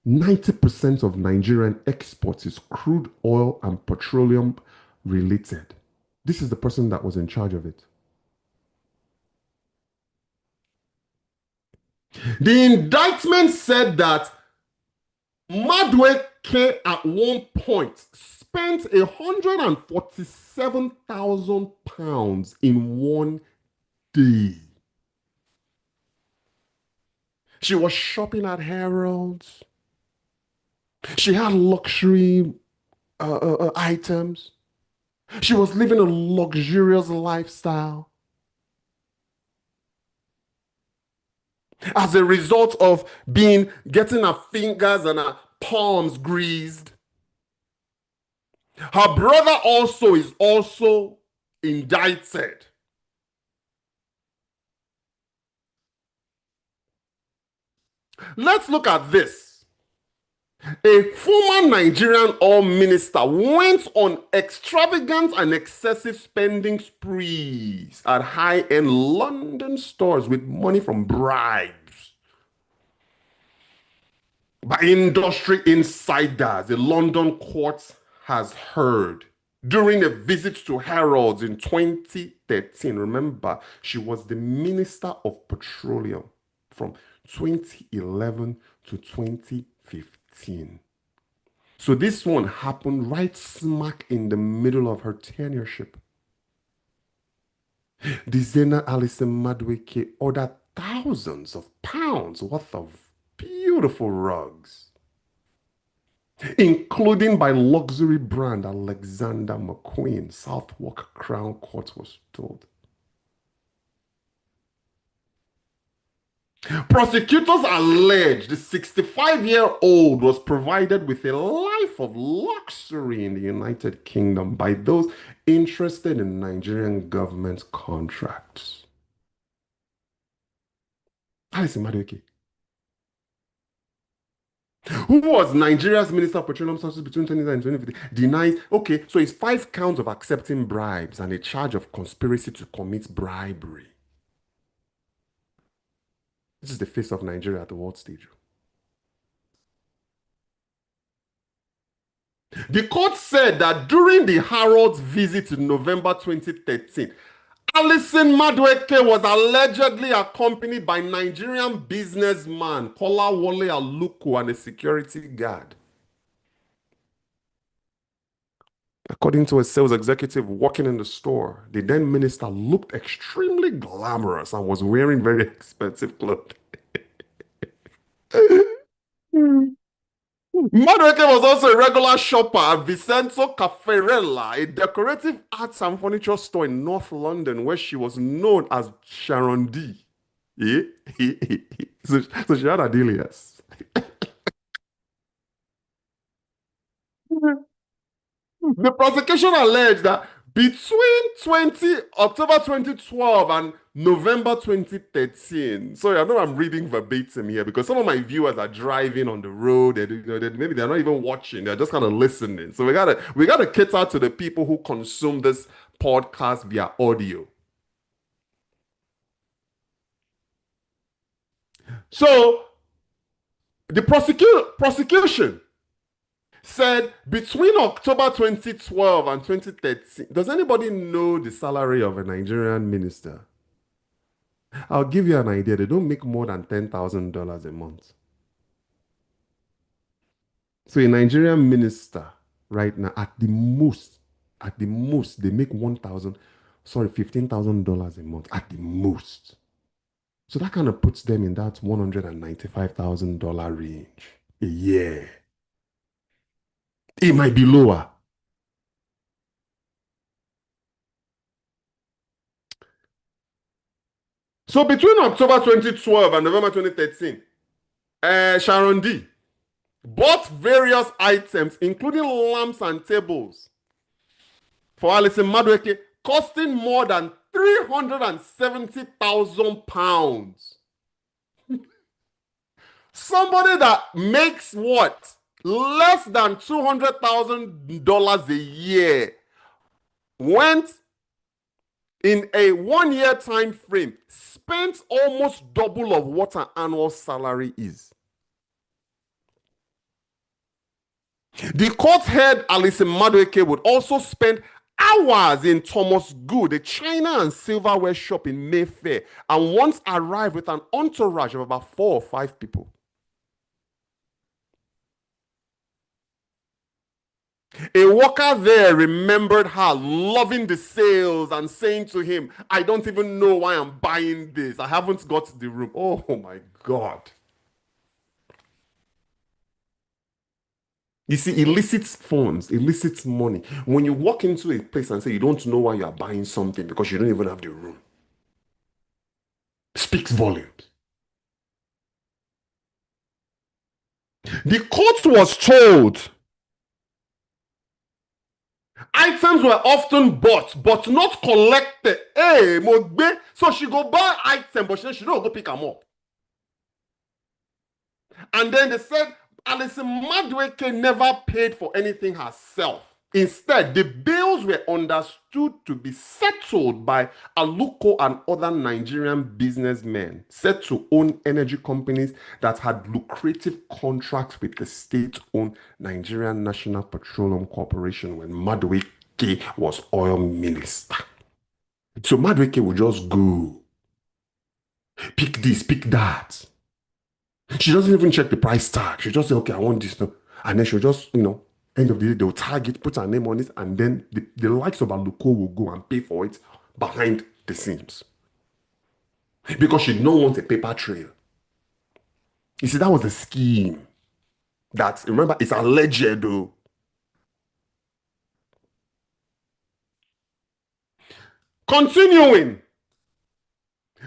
90% of Nigerian exports is crude oil and petroleum related. This is the person that was in charge of it. The indictment said that Madueke Madueke at one point spent £147,000 in one day. She was shopping at Harrods. She had luxury items. She was living a luxurious lifestyle. As a result of getting her fingers and her palms greased. Her brother also is also indicted. Let's look at this. A former Nigerian oil minister went on extravagant and excessive spending sprees at high-end London stores with money from bribes. By industry insiders, the London court has heard during a visit to Harrods in 2013. Remember, she was the Minister of Petroleum from 2011 to 2015. So this one happened right smack in the middle of her tenureship. Designer Alison Madueke ordered thousands of pounds worth of beautiful rugs, including by luxury brand Alexander McQueen, Southwark Crown Court was told. Prosecutors allege the 65-year-old was provided with a life of luxury in the United Kingdom by those interested in Nigerian government contracts. Alison Madueke, who was Nigeria's Minister of Petroleum Resources between 2010 and 2015, denies, okay, so it's 5 counts of accepting bribes and a charge of conspiracy to commit bribery. This is the face of Nigeria at the world stage. The court said that during the Harrods visit in November 2013, Alison Madueke was allegedly accompanied by Nigerian businessman Kolawole Aluko and a security guard. According to a sales executive working in the store, the then minister looked extremely glamorous and was wearing very expensive clothes. Madueke was also a regular shopper at Vincenzo Caffarella, a decorative arts and furniture store in North London, where she was known as Sharon D. Yeah? so she had a deal, yes. The prosecution alleged that between October 2012 and November 2013, sorry, I know I'm reading verbatim here because some of my viewers are driving on the road, maybe they're not even watching, they're just kind of listening. So we gotta cater to the people who consume this podcast via audio. So the prosecution said between October 2012 and 2013, does anybody know the salary of a Nigerian minister? I'll give you an idea. They don't make more than $10,000 a month. So a Nigerian minister right now, at the most, they make $15,000 a month at the most. So that kind of puts them in that $195,000 range a year. It might be lower. So between October 2012 and November 2013, Sharon D bought various items, including lamps and tables, for Alison Madueke, costing more than £370,000. Somebody that makes what? Less than $200,000 a year went in a 1-year time frame, spent almost double of what an annual salary is. The court heard Alison Madueke would also spend hours in Thomas Good, a china and silverware shop in Mayfair, and once arrived with an entourage of about 4 or 5 people. A worker there remembered her loving the sales and saying to him, I don't even know why I'm buying this. I haven't got the room. Oh my God. You see, illicit funds, illicit money. When you walk into a place and say you don't know why you are buying something because you don't even have the room, speaks volumes. The court was told items were often bought but not collected. Hey, Mogbe. So she go buy item, but she don't go pick them up. And then they said Alison Madueke never paid for anything herself. Instead, the bills were understood to be settled by Aluko and other Nigerian businessmen said to own energy companies that had lucrative contracts with the state-owned Nigerian National Petroleum Corporation when Madueke was oil minister. So Madueke would just go, pick this, pick that. She doesn't even check the price tag. She just say, okay, I want this. And then she'll just, end of the day, they'll tag it, put her name on it, and then the likes of Aluko will go and pay for it behind the scenes. Because she did not want a paper trail. You see, that was the scheme. That, remember, it's alleged though. Continuing,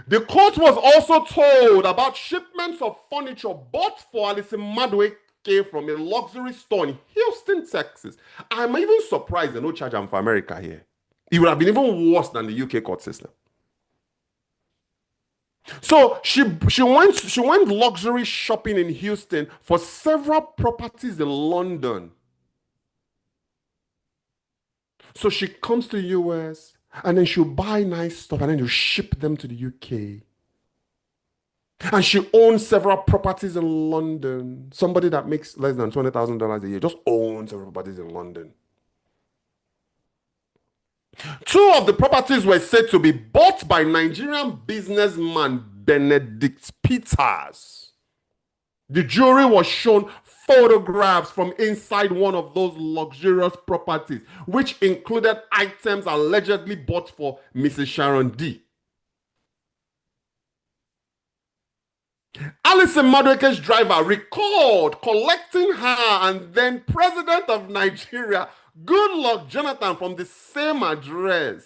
the court was also told about shipments of furniture bought for Alison Madueke from a luxury store in Houston, Texas. I'm even surprised they no charge am for America here. It would have been even worse than the UK court system. So she went luxury shopping in Houston for several properties in London. So she comes to the US and then she'll buy nice stuff and then you ship them to the UK. And she owns several properties in London. Somebody that makes less than $20,000 a year just owns several properties in London. Two of the properties were said to be bought by Nigerian businessman Benedict Peters. The jury was shown photographs from inside one of those luxurious properties, which included items allegedly bought for Mrs. Sharon D. Alison Madueke's driver recalled collecting her and then President of Nigeria, Goodluck Jonathan, from the same address.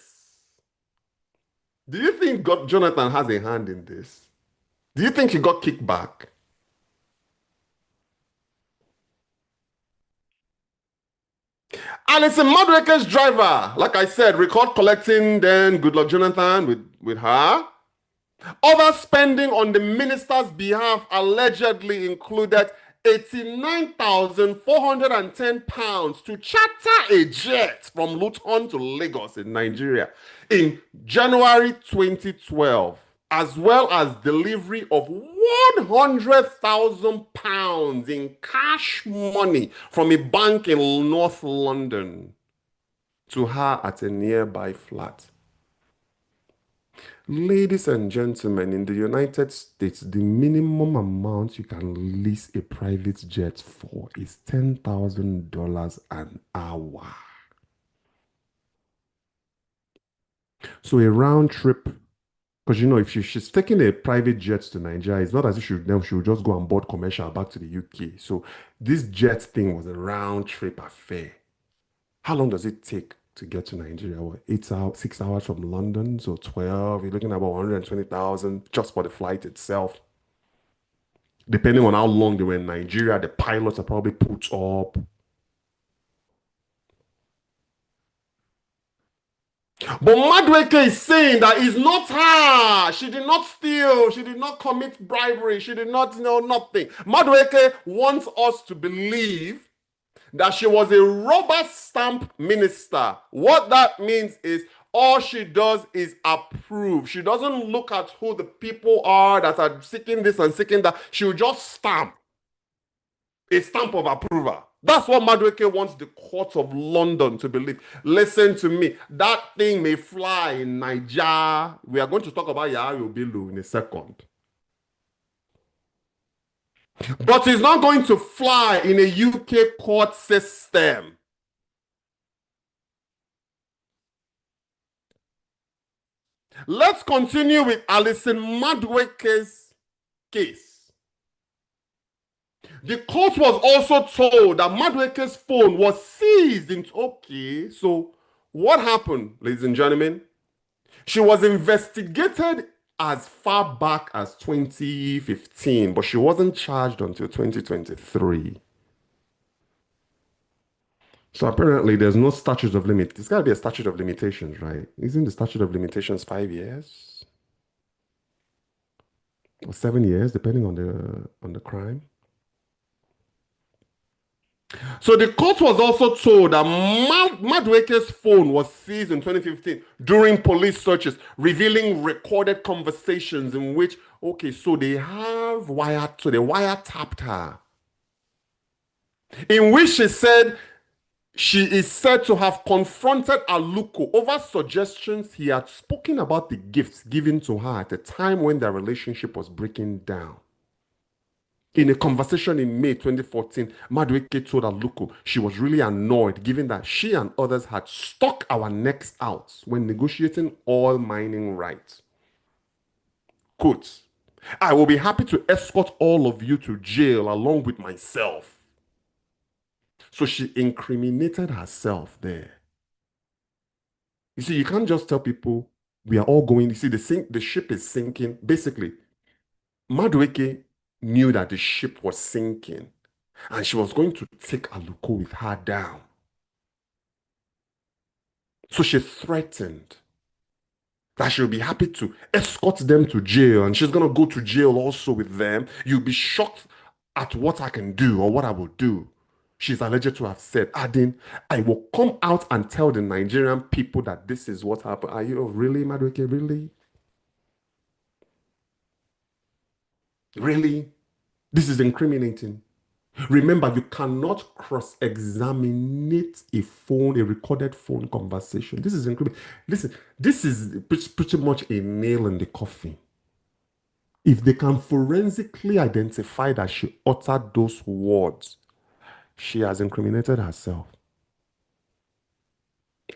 Do you think Jonathan has a hand in this? Do you think he got kickback? Alison Madueke's driver, like I said, recalled collecting then Goodluck Jonathan with her. Other spending on the minister's behalf allegedly included £89,410 to charter a jet from Luton to Lagos in Nigeria in January 2012, as well as delivery of £100,000 in cash money from a bank in North London to her at a nearby flat. Ladies and gentlemen, in the United States, the minimum amount you can lease a private jet for is $10,000 an hour. So a round trip, because if she's taking a private jet to Nigeria, it's not as if she would just go on board commercial back to the UK. So this jet thing was a round trip affair. How long does it take to get to Nigeria? What, 8 hours, 6 hours from London? So 12, you're looking at about 120,000 just for the flight itself. Depending on how long they were in Nigeria, the pilots are probably put up. But Madueke is saying that it's not her. She did not steal. She did not commit bribery. She did not know nothing. Madueke wants us to believe that she was a rubber stamp minister. What that means is all she does is approve. She doesn't look at who the people are that are seeking this and seeking that. She'll just stamp a stamp of approval. That's what Madueke wants the court of London to believe. Listen to me. That thing may fly in Nigeria. We are going to talk about Yahaya Bello in a second. But it's not going to fly in a UK court system. Let's continue with Alison Madueke's case. The court was also told that Madueke's phone was seized in okay. So what happened, ladies and gentlemen? She was investigated as far back as 2015, but she wasn't charged until 2023. So apparently there's no statute of limit. There's got to be a statute of limitations, right? Isn't the statute of limitations 5 years or 7 years, depending on the crime? So the court was also told that Madueke's phone was seized in 2015 during police searches, revealing recorded conversations in which, okay, so they wiretapped her, in which she said she is said to have confronted Aluko over suggestions he had spoken about the gifts given to her at a time when their relationship was breaking down. In a conversation in May 2014, Madueke told Aluko she was really annoyed given that she and others had stuck our necks out when negotiating oil mining rights. Quote, I will be happy to escort all of you to jail along with myself. So she incriminated herself there. You see, you can't just tell people we are all going. You see, the ship is sinking. Basically, Madueke knew that the ship was sinking and she was going to take Aluko with her down. So she threatened that she'll be happy to escort them to jail and she's going to go to jail also with them. You'll be shocked at what I can do or what I will do. She's alleged to have said, adding, I will come out and tell the Nigerian people that this is what happened. Are you really, Madueke? Really? Really? This is incriminating. Remember, you cannot cross-examine a recorded phone conversation. This is incriminating. Listen, this is pretty much a nail in the coffin. If they can forensically identify that she uttered those words, she has incriminated herself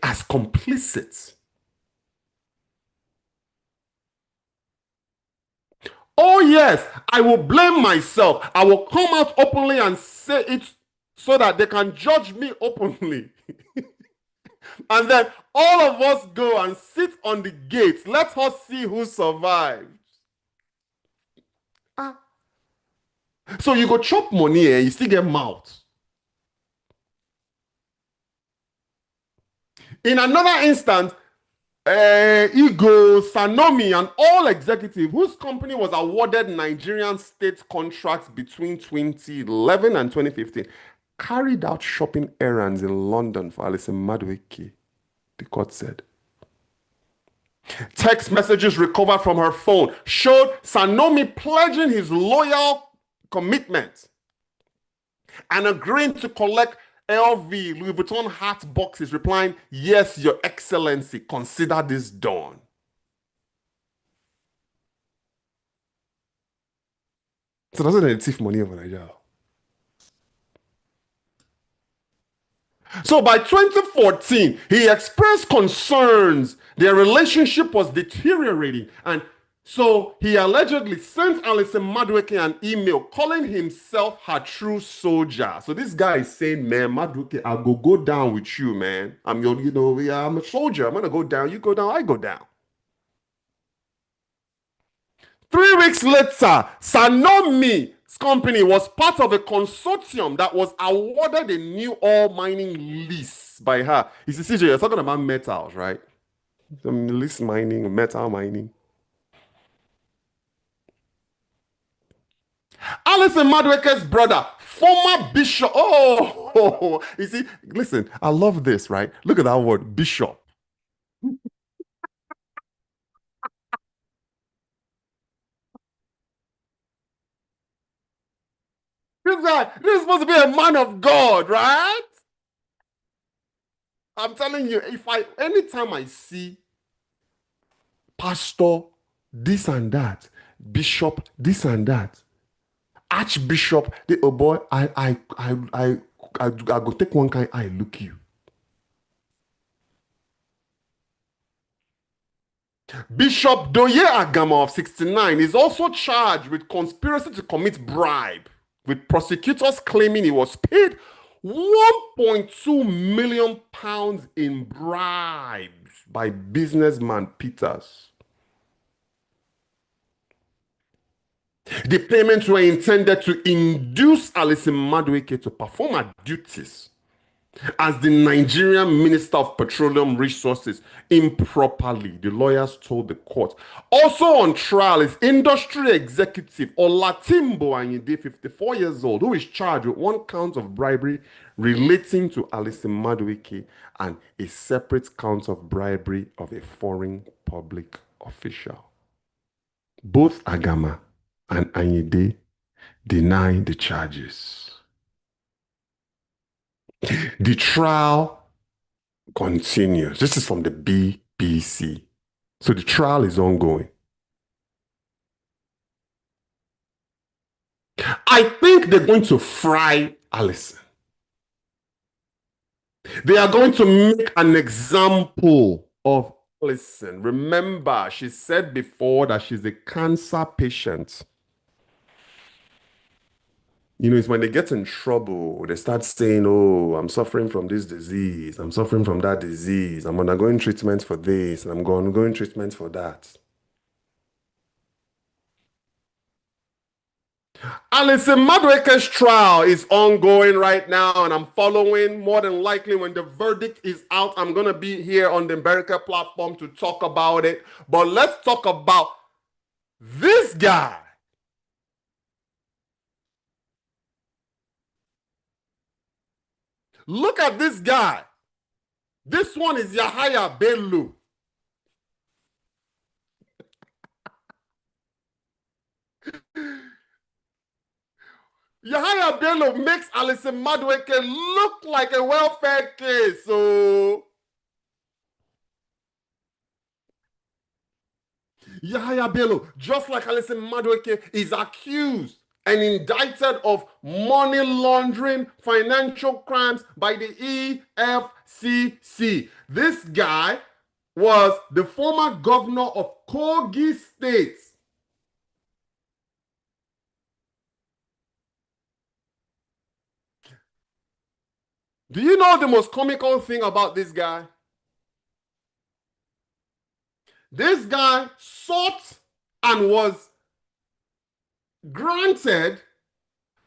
as complicit. Oh, yes, I will blame myself. I will come out openly and say it so that they can judge me openly. And then all of us go and sit on the gates. Let us see who survived. Ah. So you go chop money and you still get mouth. In another instance, Ego, Sanomi, and all executives whose company was awarded Nigerian state contracts between 2011 and 2015 carried out shopping errands in London for Alison Madueke, the court said. Text messages recovered from her phone showed Sanomi pledging his loyal commitment and agreeing to collect LV, Louis Vuitton hat boxes, replying, yes, your excellency, consider this done. So that's not a thief money over Nigeria. So by 2014, he expressed concerns their relationship was deteriorating. And so he allegedly sent Alison Madueke an email calling himself her true soldier. So this guy is saying, man, Madueke, I'll go down with you, man. I'm your, I'm a soldier. I'm going to go down. You go down, I go down. 3 weeks later, Sanomi's company was part of a consortium that was awarded a new oil mining lease by her. You see, CJ, you're talking about metals, right? Lease mining, metal mining. Alison Madueke's brother, former bishop. Oh, you see, listen, I love this, right? Look at that word, bishop. This is supposed to be a man of God, right? I'm telling you, anytime I see pastor, this and that, bishop, this and that, archbishop, oh boy, I go take one kind eye look you. Bishop Doye Agama of 69 is also charged with conspiracy to commit bribe, with prosecutors claiming he was paid 1.2 million pounds in bribes by businessman Peters. The payments were intended to induce Alison Madueke to perform her duties as the Nigerian Minister of Petroleum Resources improperly, the lawyers told the court. Also on trial is industry executive Olatimbo Ayinde, 54 years old, who is charged with one count of bribery relating to Alison Madueke and a separate count of bribery of a foreign public official. Both Agama and Ayinde deny the charges. The trial continues. This is from the BBC. So the trial is ongoing. I think they're going to fry Alison. They are going to make an example of Alison. Remember, she said before that she's a cancer patient. You know, it's when they get in trouble, they start saying, oh, I'm suffering from this disease. I'm suffering from that disease. I'm undergoing treatment for this. And I'm going treatment for that. Alison Madueke's trial is ongoing right now, and I'm following. More than likely, when the verdict is out, I'm going to be here on the America platform to talk about it. But let's talk about this guy. Look at this guy. This one is Yahaya Bello. Yahaya Bello makes Alison Madueke look like a welfare case. So Yahaya Bello, just like Alison Madueke, is accused and indicted of money laundering, financial crimes by the EFCC. This guy was the former governor of Kogi State. Do you know the most comical thing about this guy? This guy sought and was granted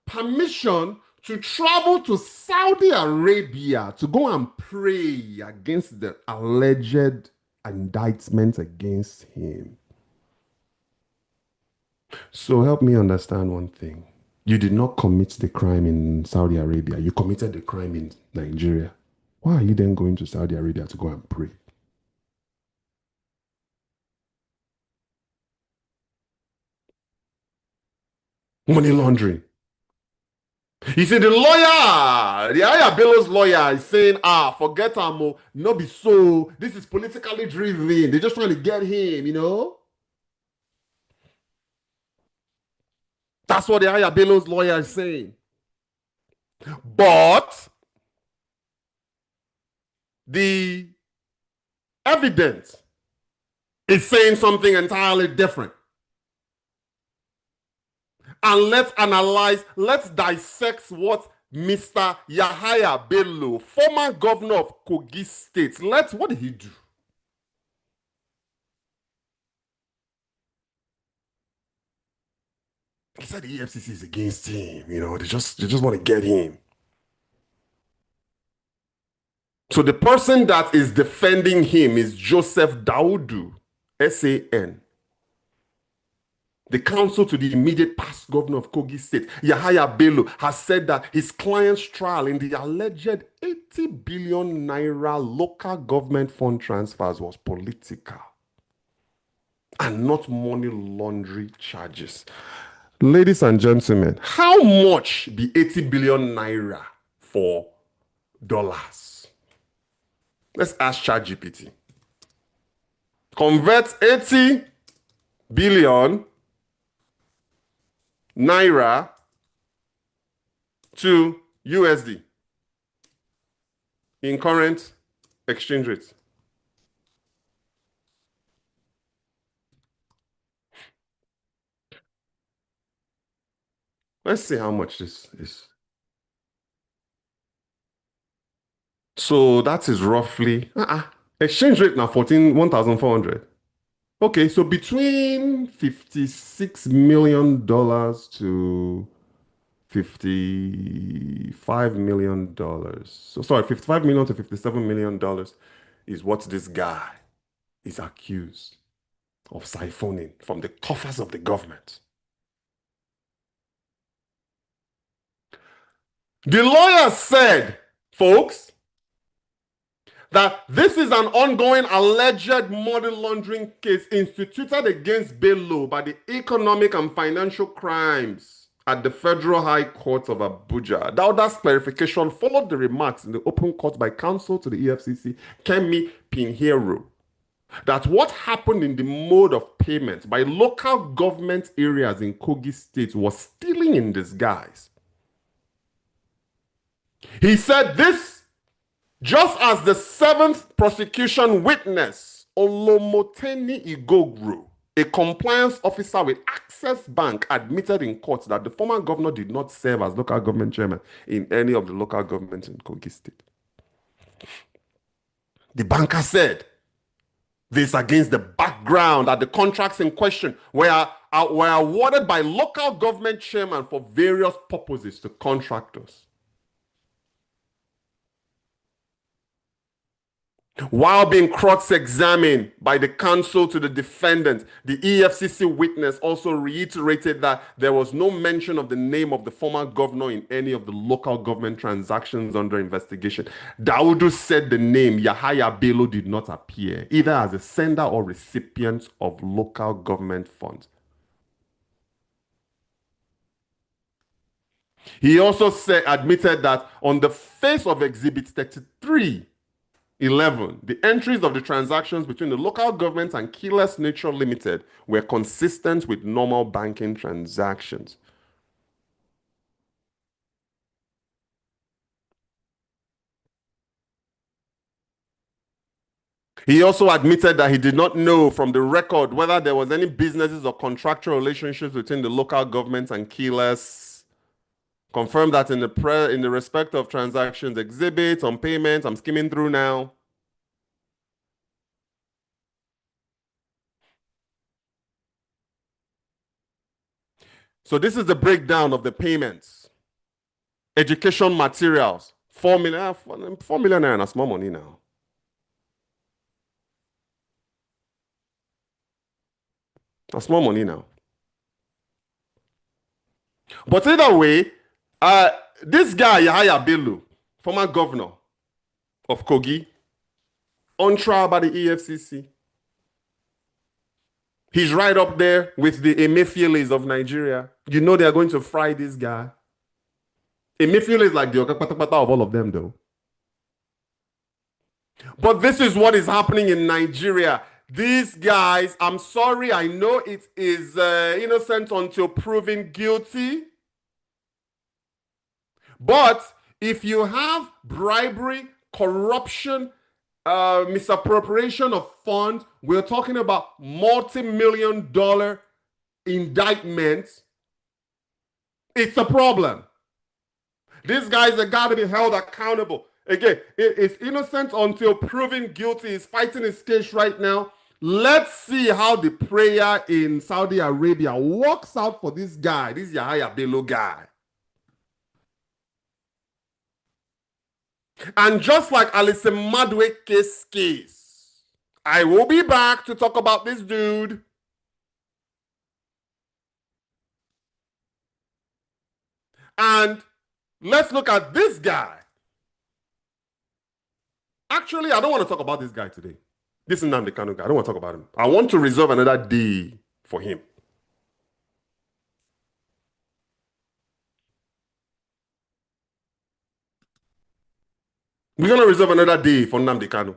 permission to travel to Saudi Arabia to go and pray against the alleged indictment against him. So help me understand one thing. You did not commit the crime in Saudi Arabia. You committed the crime in Nigeria. Why are you then going to Saudi Arabia to go and pray? Money laundering. You see, the lawyer, the Yahaya Bello's lawyer is saying, forget him, no be so. This is politically driven. They're just trying to get him, you know? That's what the Yahaya Bello's lawyer is saying. But the evidence is saying something entirely different. And let's analyze, let's dissect what Mr. Yahaya Bello, former governor of Kogi State, what did he do? He said the EFCC is against him, you know, they just want to get him. So the person that is defending him is Joseph Daudu, SAN. The counsel to the immediate past governor of Kogi State, Yahaya Bello, has said that his client's trial in the alleged 80 billion naira local government fund transfers was political and not money laundering charges. Ladies and gentlemen, how much be 80 billion naira for dollars? Let's ask ChatGPT. Convert 80 billion naira to USD in current exchange rate. Let's see how much this is. So that is roughly exchange rate now 1,400. Okay, so between $56 million to $55 million. So sorry, 55 million to $57 million is what this guy is accused of siphoning from the coffers of the government. The lawyer said, folks, that this is an ongoing alleged money laundering case instituted against Bello by the Economic and Financial Crimes at the Federal High Court of Abuja. Dauda's clarification followed the remarks in the open court by counsel to the EFCC, Kemi Pinheiro, that what happened in the mode of payment by local government areas in Kogi State was stealing in disguise. He said this just as the seventh prosecution witness, Olomoteni Igogru, a compliance officer with Access Bank, admitted in court that the former governor did not serve as local government chairman in any of the local governments in Kogi State. The banker said this against the background that the contracts in question were awarded by local government chairman for various purposes to contractors. While being cross-examined by the counsel to the defendant, the EFCC witness also reiterated that there was no mention of the name of the former governor in any of the local government transactions under investigation. Daudu said the name Yahaya Bello did not appear, either as a sender or recipient of local government funds. He also admitted that on the face of Exhibit 33, 11. The entries of the transactions between the local government and Keyless Nature Limited were consistent with normal banking transactions. He also admitted that he did not know from the record whether there was any businesses or contractual relationships between the local government and Keyless. Confirmed that in the respect of transactions exhibits on payments, I'm skimming through now. So this is the breakdown of the payments. Education materials, 4 million, 4 million naira, small money now. That's small money now. But either way, this guy, Yahaya Bello, former governor of Kogi, on trial by the EFCC. He's right up there with the Emefieles of Nigeria. You know they're going to fry this guy. Emefiele is like the Okakpatapata of all of them, though. But this is what is happening in Nigeria. These guys, I'm sorry, I know it is innocent until proven guilty. But if you have bribery, corruption, misappropriation of funds, we're talking about multi-million-dollar indictments. It's a problem. These guys have got to be held accountable. Again, it's innocent until proven guilty. He's fighting his case right now. Let's see how the prayer in Saudi Arabia works out for this guy, this Yahaya Bello guy. And just like Alison Madueke's case, I will be back to talk about this dude. And let's look at this guy. Actually, I don't want to talk about this guy today. This is Nnamdi Kanu guy. I don't want to talk about him. I want to reserve another day for him. We're going to reserve another day for Nnamdi Kanu.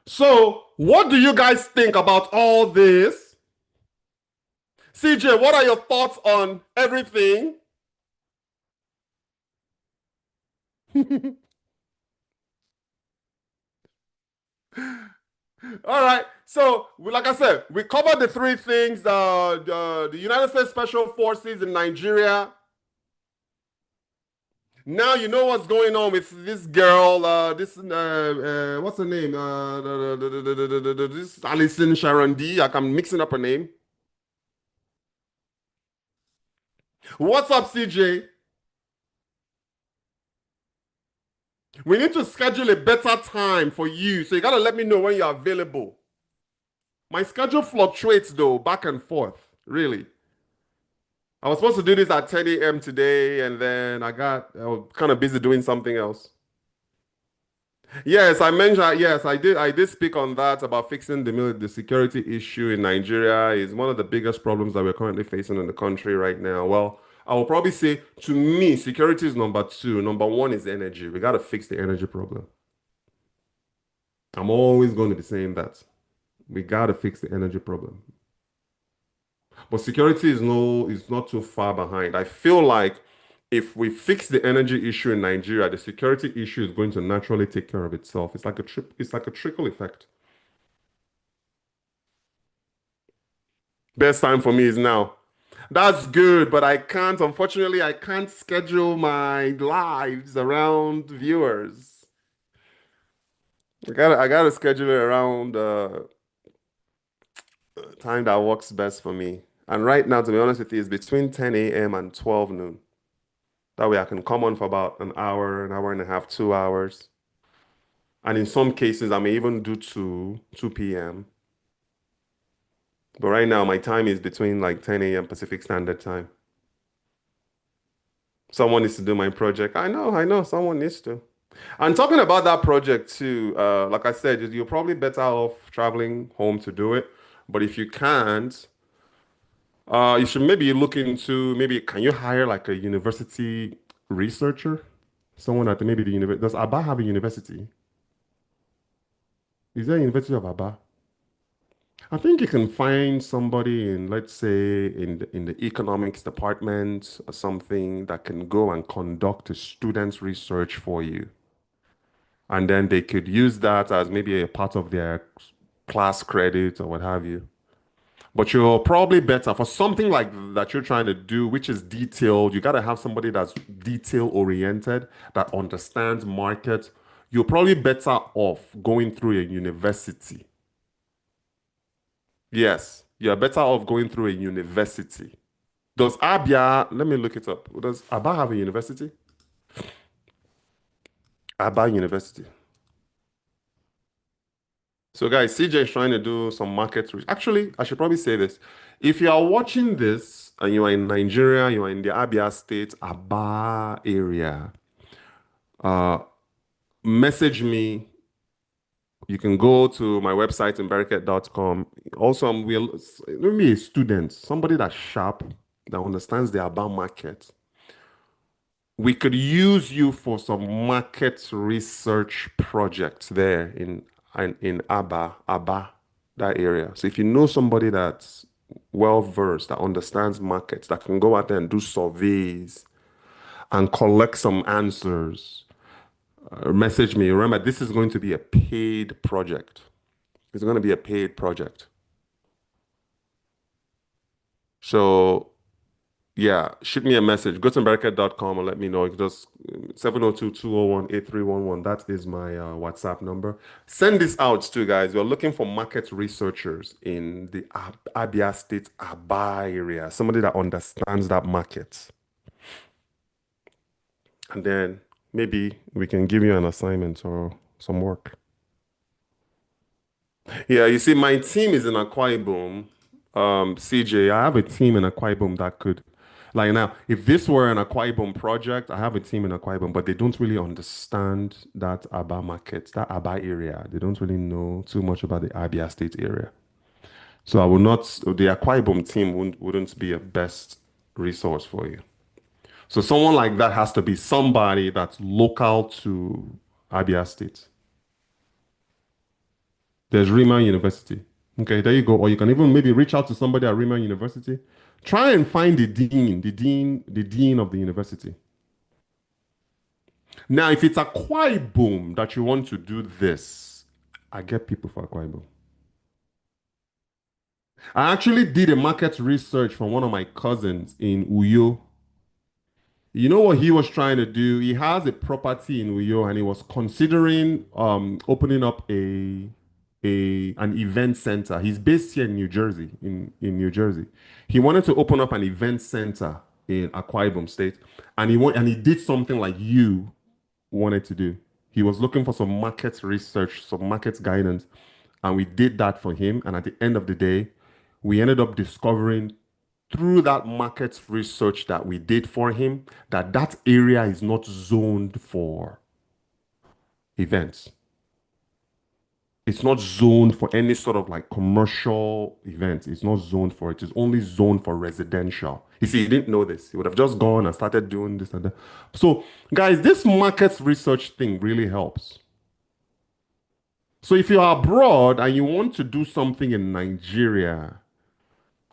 So, what do you guys think about all this? CJ, what are your thoughts on everything? All right. So, like I said, we covered the three things: the United States Special Forces in Nigeria. Now you know what's going on with this girl. What's her name? This Alison Sharon D. Like I'm mixing up her name. What's up, CJ? We need to schedule a better time for you, so you gotta let me know when you're available. My schedule fluctuates though, back and forth. Really. I was supposed to do this at 10 a.m. today, and then I was kind of busy doing something else. Yes, I mentioned, yes, I did speak on that about fixing the security issue in Nigeria is one of the biggest problems that we're currently facing in the country right now. Well, I will probably say to me, security is number two. Number one is energy. We got to fix the energy problem. I'm always going to be saying that. We got to fix the energy problem. But security is not too far behind. I feel like if we fix the energy issue in Nigeria, the security issue is going to naturally take care of itself. It's like a trickle effect. Best time for me is now. That's good, but unfortunately, I can't schedule my lives around viewers. I gotta schedule it around time that works best for me. And right now, to be honest with you, it's between 10 a.m. and 12 noon. That way I can come on for about an hour and a half, 2 hours. And in some cases, I may even do 2 p.m. But right now, my time is between like 10 a.m. Pacific Standard Time. Someone needs to do my project. I know, someone needs to. And talking about that project too, like I said, you're probably better off traveling home to do it. But if you can't, you should maybe look into maybe can you hire like a university researcher? Someone at maybe the university. Does Aba have a university? Is there a University of Aba? I think you can find somebody in, let's say, in the economics department or something that can go and conduct a student's research for you. And then they could use that as maybe a part of their class credit or what have you. But you're probably better for something like that you're trying to do, which is detailed. You got to have somebody that's detail oriented, that understands market. You're probably better off going through a university. Yes, you're better off going through a university. Does Abia, let me look it up. Does Aba have a university? Aba University. So, guys, CJ is trying to do some market research. Actually, I should probably say this. If you are watching this and you are in Nigeria, you are in the Abia State, Aba area, uh, message me. You can go to my website, emberiket.com. Also, maybe a student, somebody that's sharp, that understands the Aba market. We could use you for some market research projects there in Aba, that area. So if you know somebody that's well versed, that understands markets, that can go out there and do surveys and collect some answers, message me. Remember, this is going to be a paid project. It's going to be a paid project. So yeah, shoot me a message. Go to america.com and let me know. Just 702-201-8311. That is my WhatsApp number. Send this out too, guys. We're looking for market researchers in the Abia State, Aba area. Somebody that understands that market. And then maybe we can give you an assignment or some work. Yeah, you see, my team is in Akwa Ibom. CJ, I have a team in Akwa Ibom that could, like now, if this were an Akwa Ibom project, I have a team in Akwa Ibom, but they don't really understand that Aba market, that Aba area. They don't really know too much about the Abia State area. So I will not, the Akwa Ibom team wouldn't be a best resource for you. So someone like that has to be somebody that's local to Abia State. There's Rima University. Okay, there you go. Or you can even maybe reach out to somebody at Rima University. Try and find the dean of the university. Now, if it's a Akwa Ibom that you want to do this, I get people for Akwa Ibom. I actually did a market research from one of my cousins in Uyo. You know what he was trying to do? He has a property in Uyo and he was considering opening up a an event center. He's based here in New Jersey, in New Jersey. He wanted to open up an event center in Akwa Ibom State, and he did something like you wanted to do. He was looking for some market research, some market guidance, and we did that for him. And at the end of the day, we ended up discovering through that market research that we did for him that that area is not zoned for events. It's not zoned for any sort of like commercial event. It's not zoned for it. It's only zoned for residential. You see, he didn't know this. He would have just gone and started doing this and that. So, guys, this market research thing really helps. So, if you're abroad and you want to do something in Nigeria,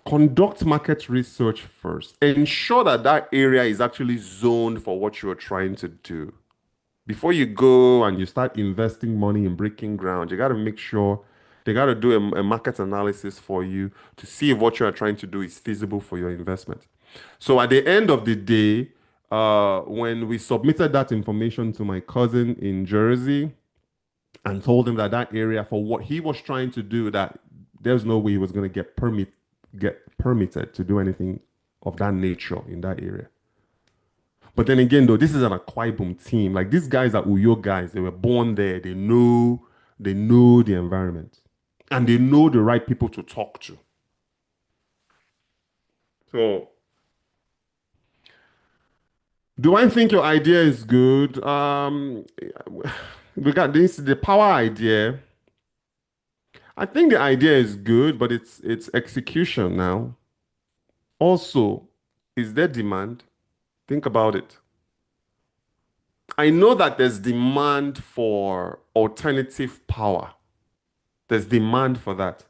conduct market research first. Ensure that that area is actually zoned for what you're trying to do. Before you go and you start investing money in breaking ground, you got to make sure they got to do a market analysis for you to see if what you are trying to do is feasible for your investment. So at the end of the day, when we submitted that information to my cousin in Jersey and told him that that area for what he was trying to do, that there's no way he was going to get permitted to do anything of that nature in that area. But then again, though, this is an Akwa Ibom team. Like these guys are Uyo guys. They were born there. They know the environment, and they know the right people to talk to. So, do I think your idea is good? We got this the power idea. I think the idea is good, but it's execution now. Also, is there demand? Think about it. I know that there's demand for alternative power. There's demand for that.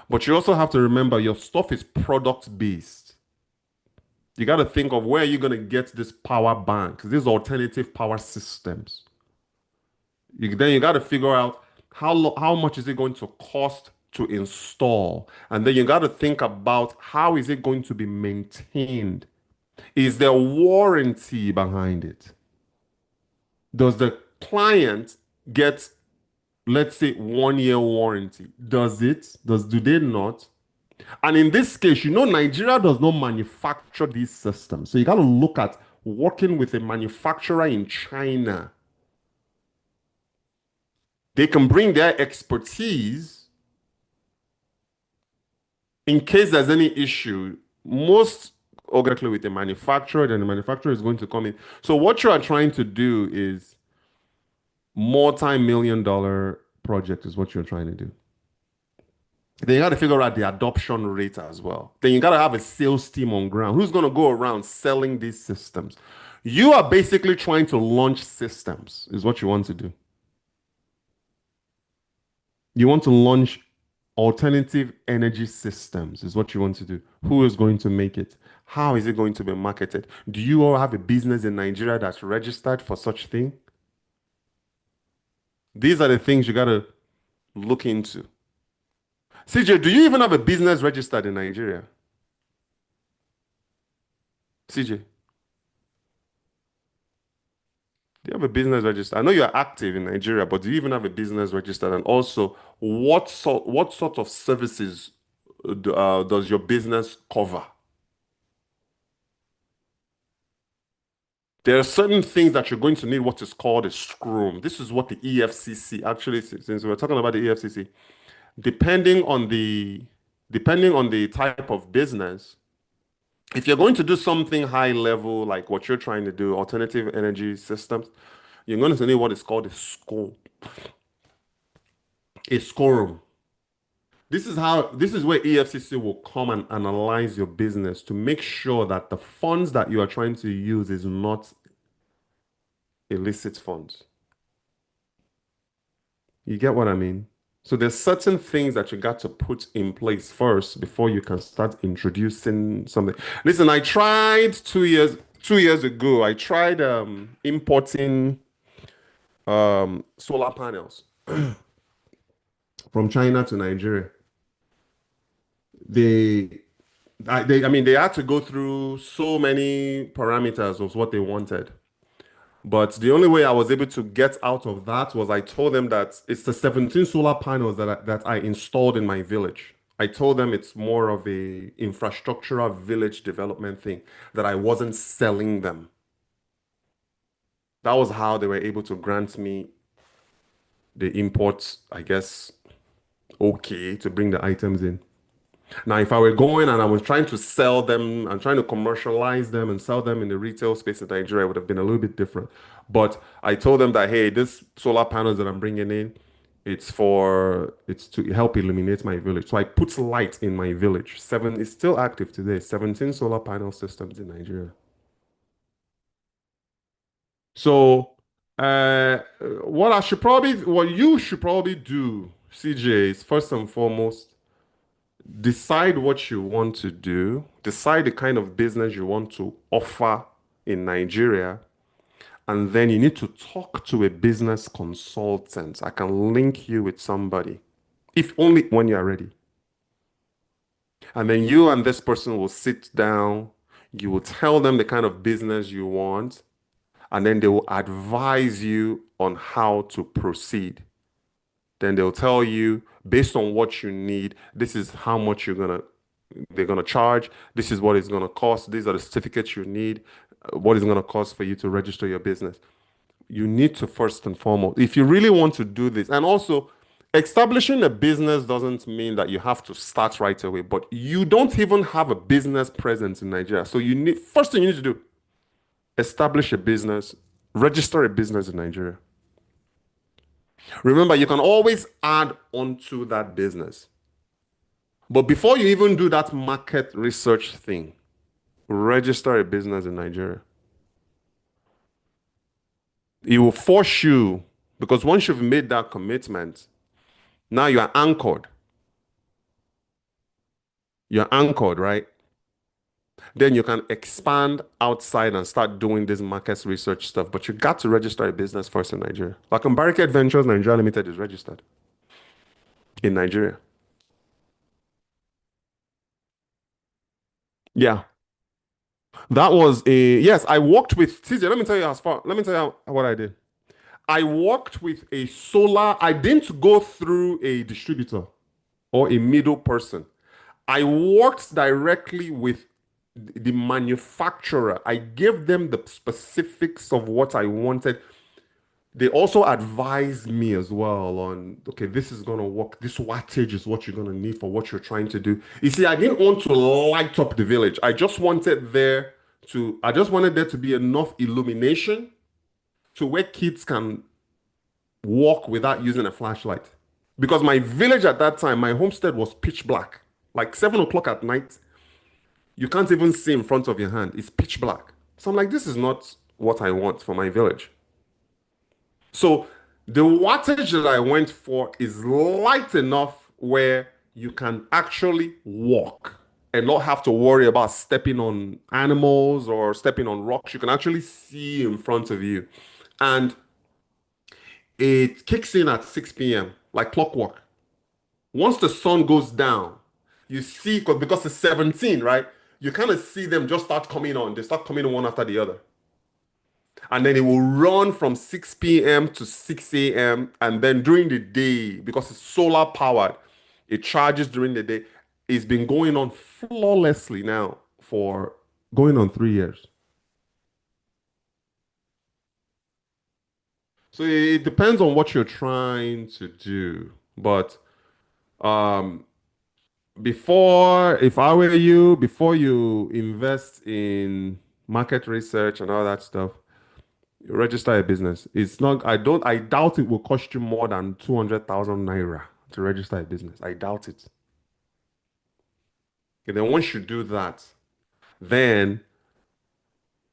But you also have to remember your stuff is product based. You got to think of where you're going to get this power bank, these alternative power systems. Then you got to figure out how much is it going to cost to install, and then you got to think about how is it going to be maintained. Is there warranty behind it? Does the client get, let's say, 1 year warranty? Do they not? And in this case, Nigeria does not manufacture these systems. So you got to look at working with a manufacturer in China. They can bring their expertise in case there's any issue. Most organically with the manufacturer, then the manufacturer is going to come in. So what you are trying to do is multi-million-dollar project is what you're trying to do. Then you got to figure out the adoption rate as well. Then you got to have a sales team on ground who's going to go around selling these systems. You are basically trying to launch systems, is what you want to do. You want to launch alternative energy systems, is what you want to do. Who is going to make it? How is it going to be marketed? Do you all have a business in Nigeria that's registered for such thing? These are the things you got to look into. CJ, do you even have a business registered in Nigeria? CJ, do you have a business registered? I know you're active in Nigeria, but do you even have a business registered? And also, what sort of services does your business cover? There are certain things that you're going to need what is called a scrum. This is what the EFCC actually, since we're talking about the EFCC, depending on the depending on the type of business, if you're going to do something high level like what you're trying to do, alternative energy systems, you're going to need what is called a scope, a scorum. This is where EFCC will come and analyze your business to make sure that the funds that you are trying to use is not illicit funds. You get what I mean? So there's certain things that you got to put in place first before you can start introducing something. Listen, I tried 2 years ago, I tried importing solar panels from China to Nigeria. they I mean, they had to go through so many parameters of what they wanted. But the only way I was able to get out of that was I told them that it's the 17 solar panels that I installed in my village. I told them it's more of a infrastructural village development thing, that I wasn't selling them. That was how they were able to grant me the import, I guess, okay, to bring the items in. Now, if I were going and I was trying to sell them and trying to commercialize them and sell them in the retail space in Nigeria, it would have been a little bit different. But I told them that, hey, this solar panels that I'm bringing in, it's to help illuminate my village. So I put light in my village. Seven is still active today. 17 solar panel systems in Nigeria. So, what you should probably do, CJ, is first and foremost decide what you want to do, decide the kind of business you want to offer in Nigeria, and then you need to talk to a business consultant. I can link you with somebody, if only when you are ready. And then you and this person will sit down, you will tell them the kind of business you want, and then they will advise you on how to proceed. Then they'll tell you based on what you need, this is how much they're gonna charge. This is what it's gonna cost. These are the certificates you need. What is gonna cost for you to register your business? You need to first and foremost, if you really want to do this, and also establishing a business doesn't mean that you have to start right away, but you don't even have a business presence in Nigeria. So you need first thing you need to do, establish a business, register a business in Nigeria. Remember, you can always add onto that business. But before you even do that market research thing, register a business in Nigeria. It will force you because once you've made that commitment, now you are anchored. You're anchored, right? Then you can expand outside and start doing this market research stuff. But you got to register a business first in Nigeria. Like Barricade Ventures Nigeria Limited is registered in Nigeria. Yeah. That was a yes, I worked with TJ. Let me tell you what I did. I worked with a solar, I didn't go through a distributor or a middle person. I worked directly with the manufacturer. I gave them the specifics of what I wanted. They also advised me as well on, okay, this is going to work. This wattage is what you're going to need for what you're trying to do. You see, I didn't want to light up the village. I just wanted there to be enough illumination to where kids can walk without using a flashlight. Because my village at that time, my homestead was pitch black. Like 7 o'clock at night, you can't even see in front of your hand. It's pitch black. So I'm like, this is not what I want for my village. So the wattage that I went for is light enough where you can actually walk and not have to worry about stepping on animals or stepping on rocks. You can actually see in front of you. And it kicks in at 6 p.m., like clockwork. Once the sun goes down, you see, because it's 17, right? You kind of see them just start coming on. They start coming on one after the other. And then it will run from 6 p.m. to 6 a.m. And then during the day, because it's solar powered, it charges during the day. It's been going on flawlessly now for going on 3 years. So it depends on what you're trying to do. But um, if I were you, before you invest in market research and all that stuff, register a business. I doubt it will cost you more than 200,000 naira to register a business. I doubt it. And then once you do that, then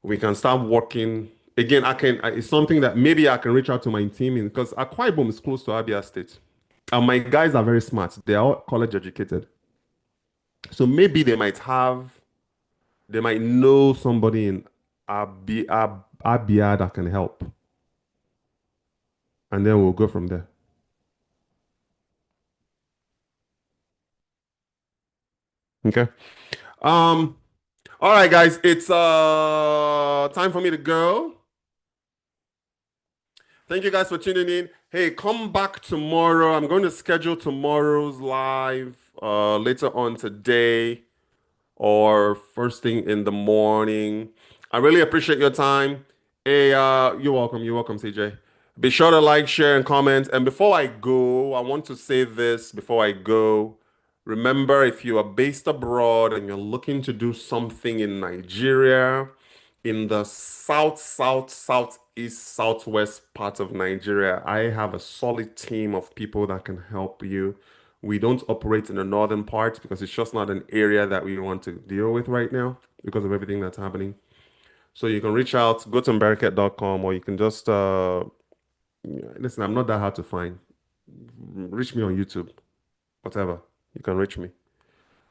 we can start working. Again, it's something that maybe I can reach out to my team in because Akwa Ibom is close to Abia State. And my guys are very smart. They are all college educated. So maybe they might know somebody in Abia that can help. And then we'll go from there. Okay. Um, all right, guys, it's time for me to go. Thank you guys for tuning in. Hey, come back tomorrow. I'm going to schedule tomorrow's live later on today or first thing in the morning. I really appreciate your time. Hey, you're welcome. You're welcome, CJ. Be sure to like, share, and comment. And before I go, I want to say this before I go. Remember, if you are based abroad and you're looking to do something in Nigeria, in the southeast, southwest part of Nigeria, I have a solid team of people that can help you. We don't operate in the northern part because it's just not an area that we want to deal with right now because of everything that's happening. So you can reach out, go to Mbereket.com, or you can just listen, I'm not that hard to find. Reach me on YouTube, whatever. You can reach me.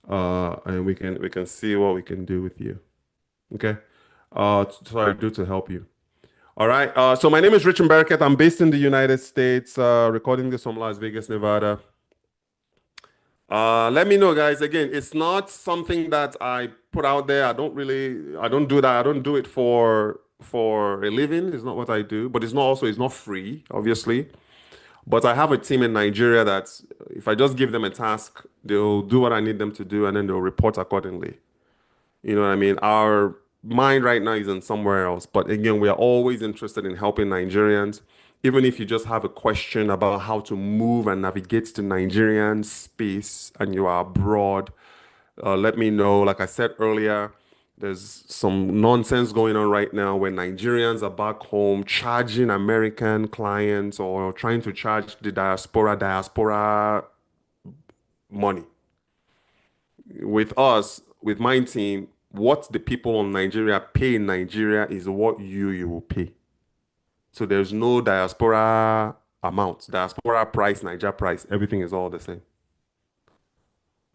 And we can see what we can do with you. Okay. Sorry, do to help you. All right. So my name is Rich Mbereket. I'm based in the United States, recording this from Las Vegas, Nevada. Let me know, guys. Again, it's not something that I put out there. I don't do that. I don't do it for a living. It's not what I do, but it's not free, obviously. But I have a team in Nigeria that if I just give them a task, they'll do what I need them to do and then they'll report accordingly. You know what I mean? Our mind right now is in somewhere else. But again, we are always interested in helping Nigerians. Even if you just have a question about how to move and navigate to Nigerian space and you are abroad, let me know. Like I said earlier, there's some nonsense going on right now where Nigerians are back home charging American clients or trying to charge the diaspora money. With us, with my team, what the people in Nigeria pay in Nigeria is what you will pay. So there's no diaspora amount, diaspora price, Niger price. Everything is all the same.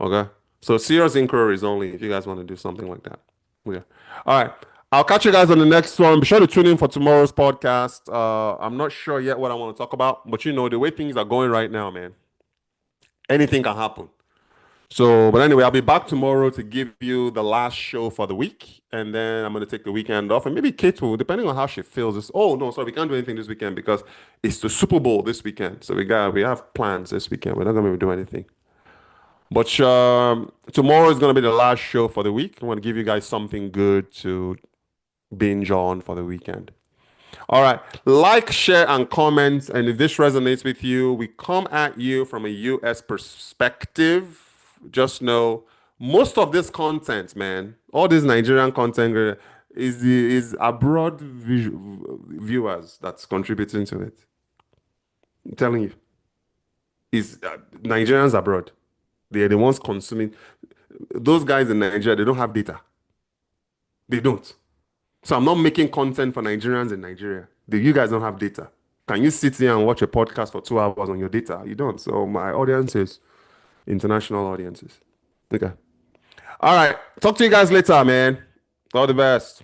Okay. So serious inquiries only if you guys want to do something like that. Okay. All right. I'll catch you guys on the next one. Be sure to tune in for tomorrow's podcast. I'm not sure yet what I want to talk about, but you know, the way things are going right now, man, anything can happen. So, but anyway, I'll be back tomorrow to give you the last show for the week, and then I'm gonna take the weekend off, and maybe Kate will, depending on how she feels. This, oh no, sorry, we can't do anything this weekend because it's the Super Bowl this weekend. So we have plans this weekend. We're not gonna do anything. But tomorrow is gonna be the last show for the week. I want to give you guys something good to binge on for the weekend. All right. Like, share, and comment. And if this resonates with you, we come at you from a US perspective. Just know most of this content, man, all this Nigerian content is abroad viewers that's contributing to it. I'm telling you, is Nigerians abroad. They are the ones consuming. Those guys in Nigeria, they don't have data. They don't. So I'm not making content for Nigerians in Nigeria. You guys don't have data. Can you sit here and watch a podcast for 2 hours on your data? You don't. So my audience is international audiences. Okay. All right. Talk to you guys later, man. All the best.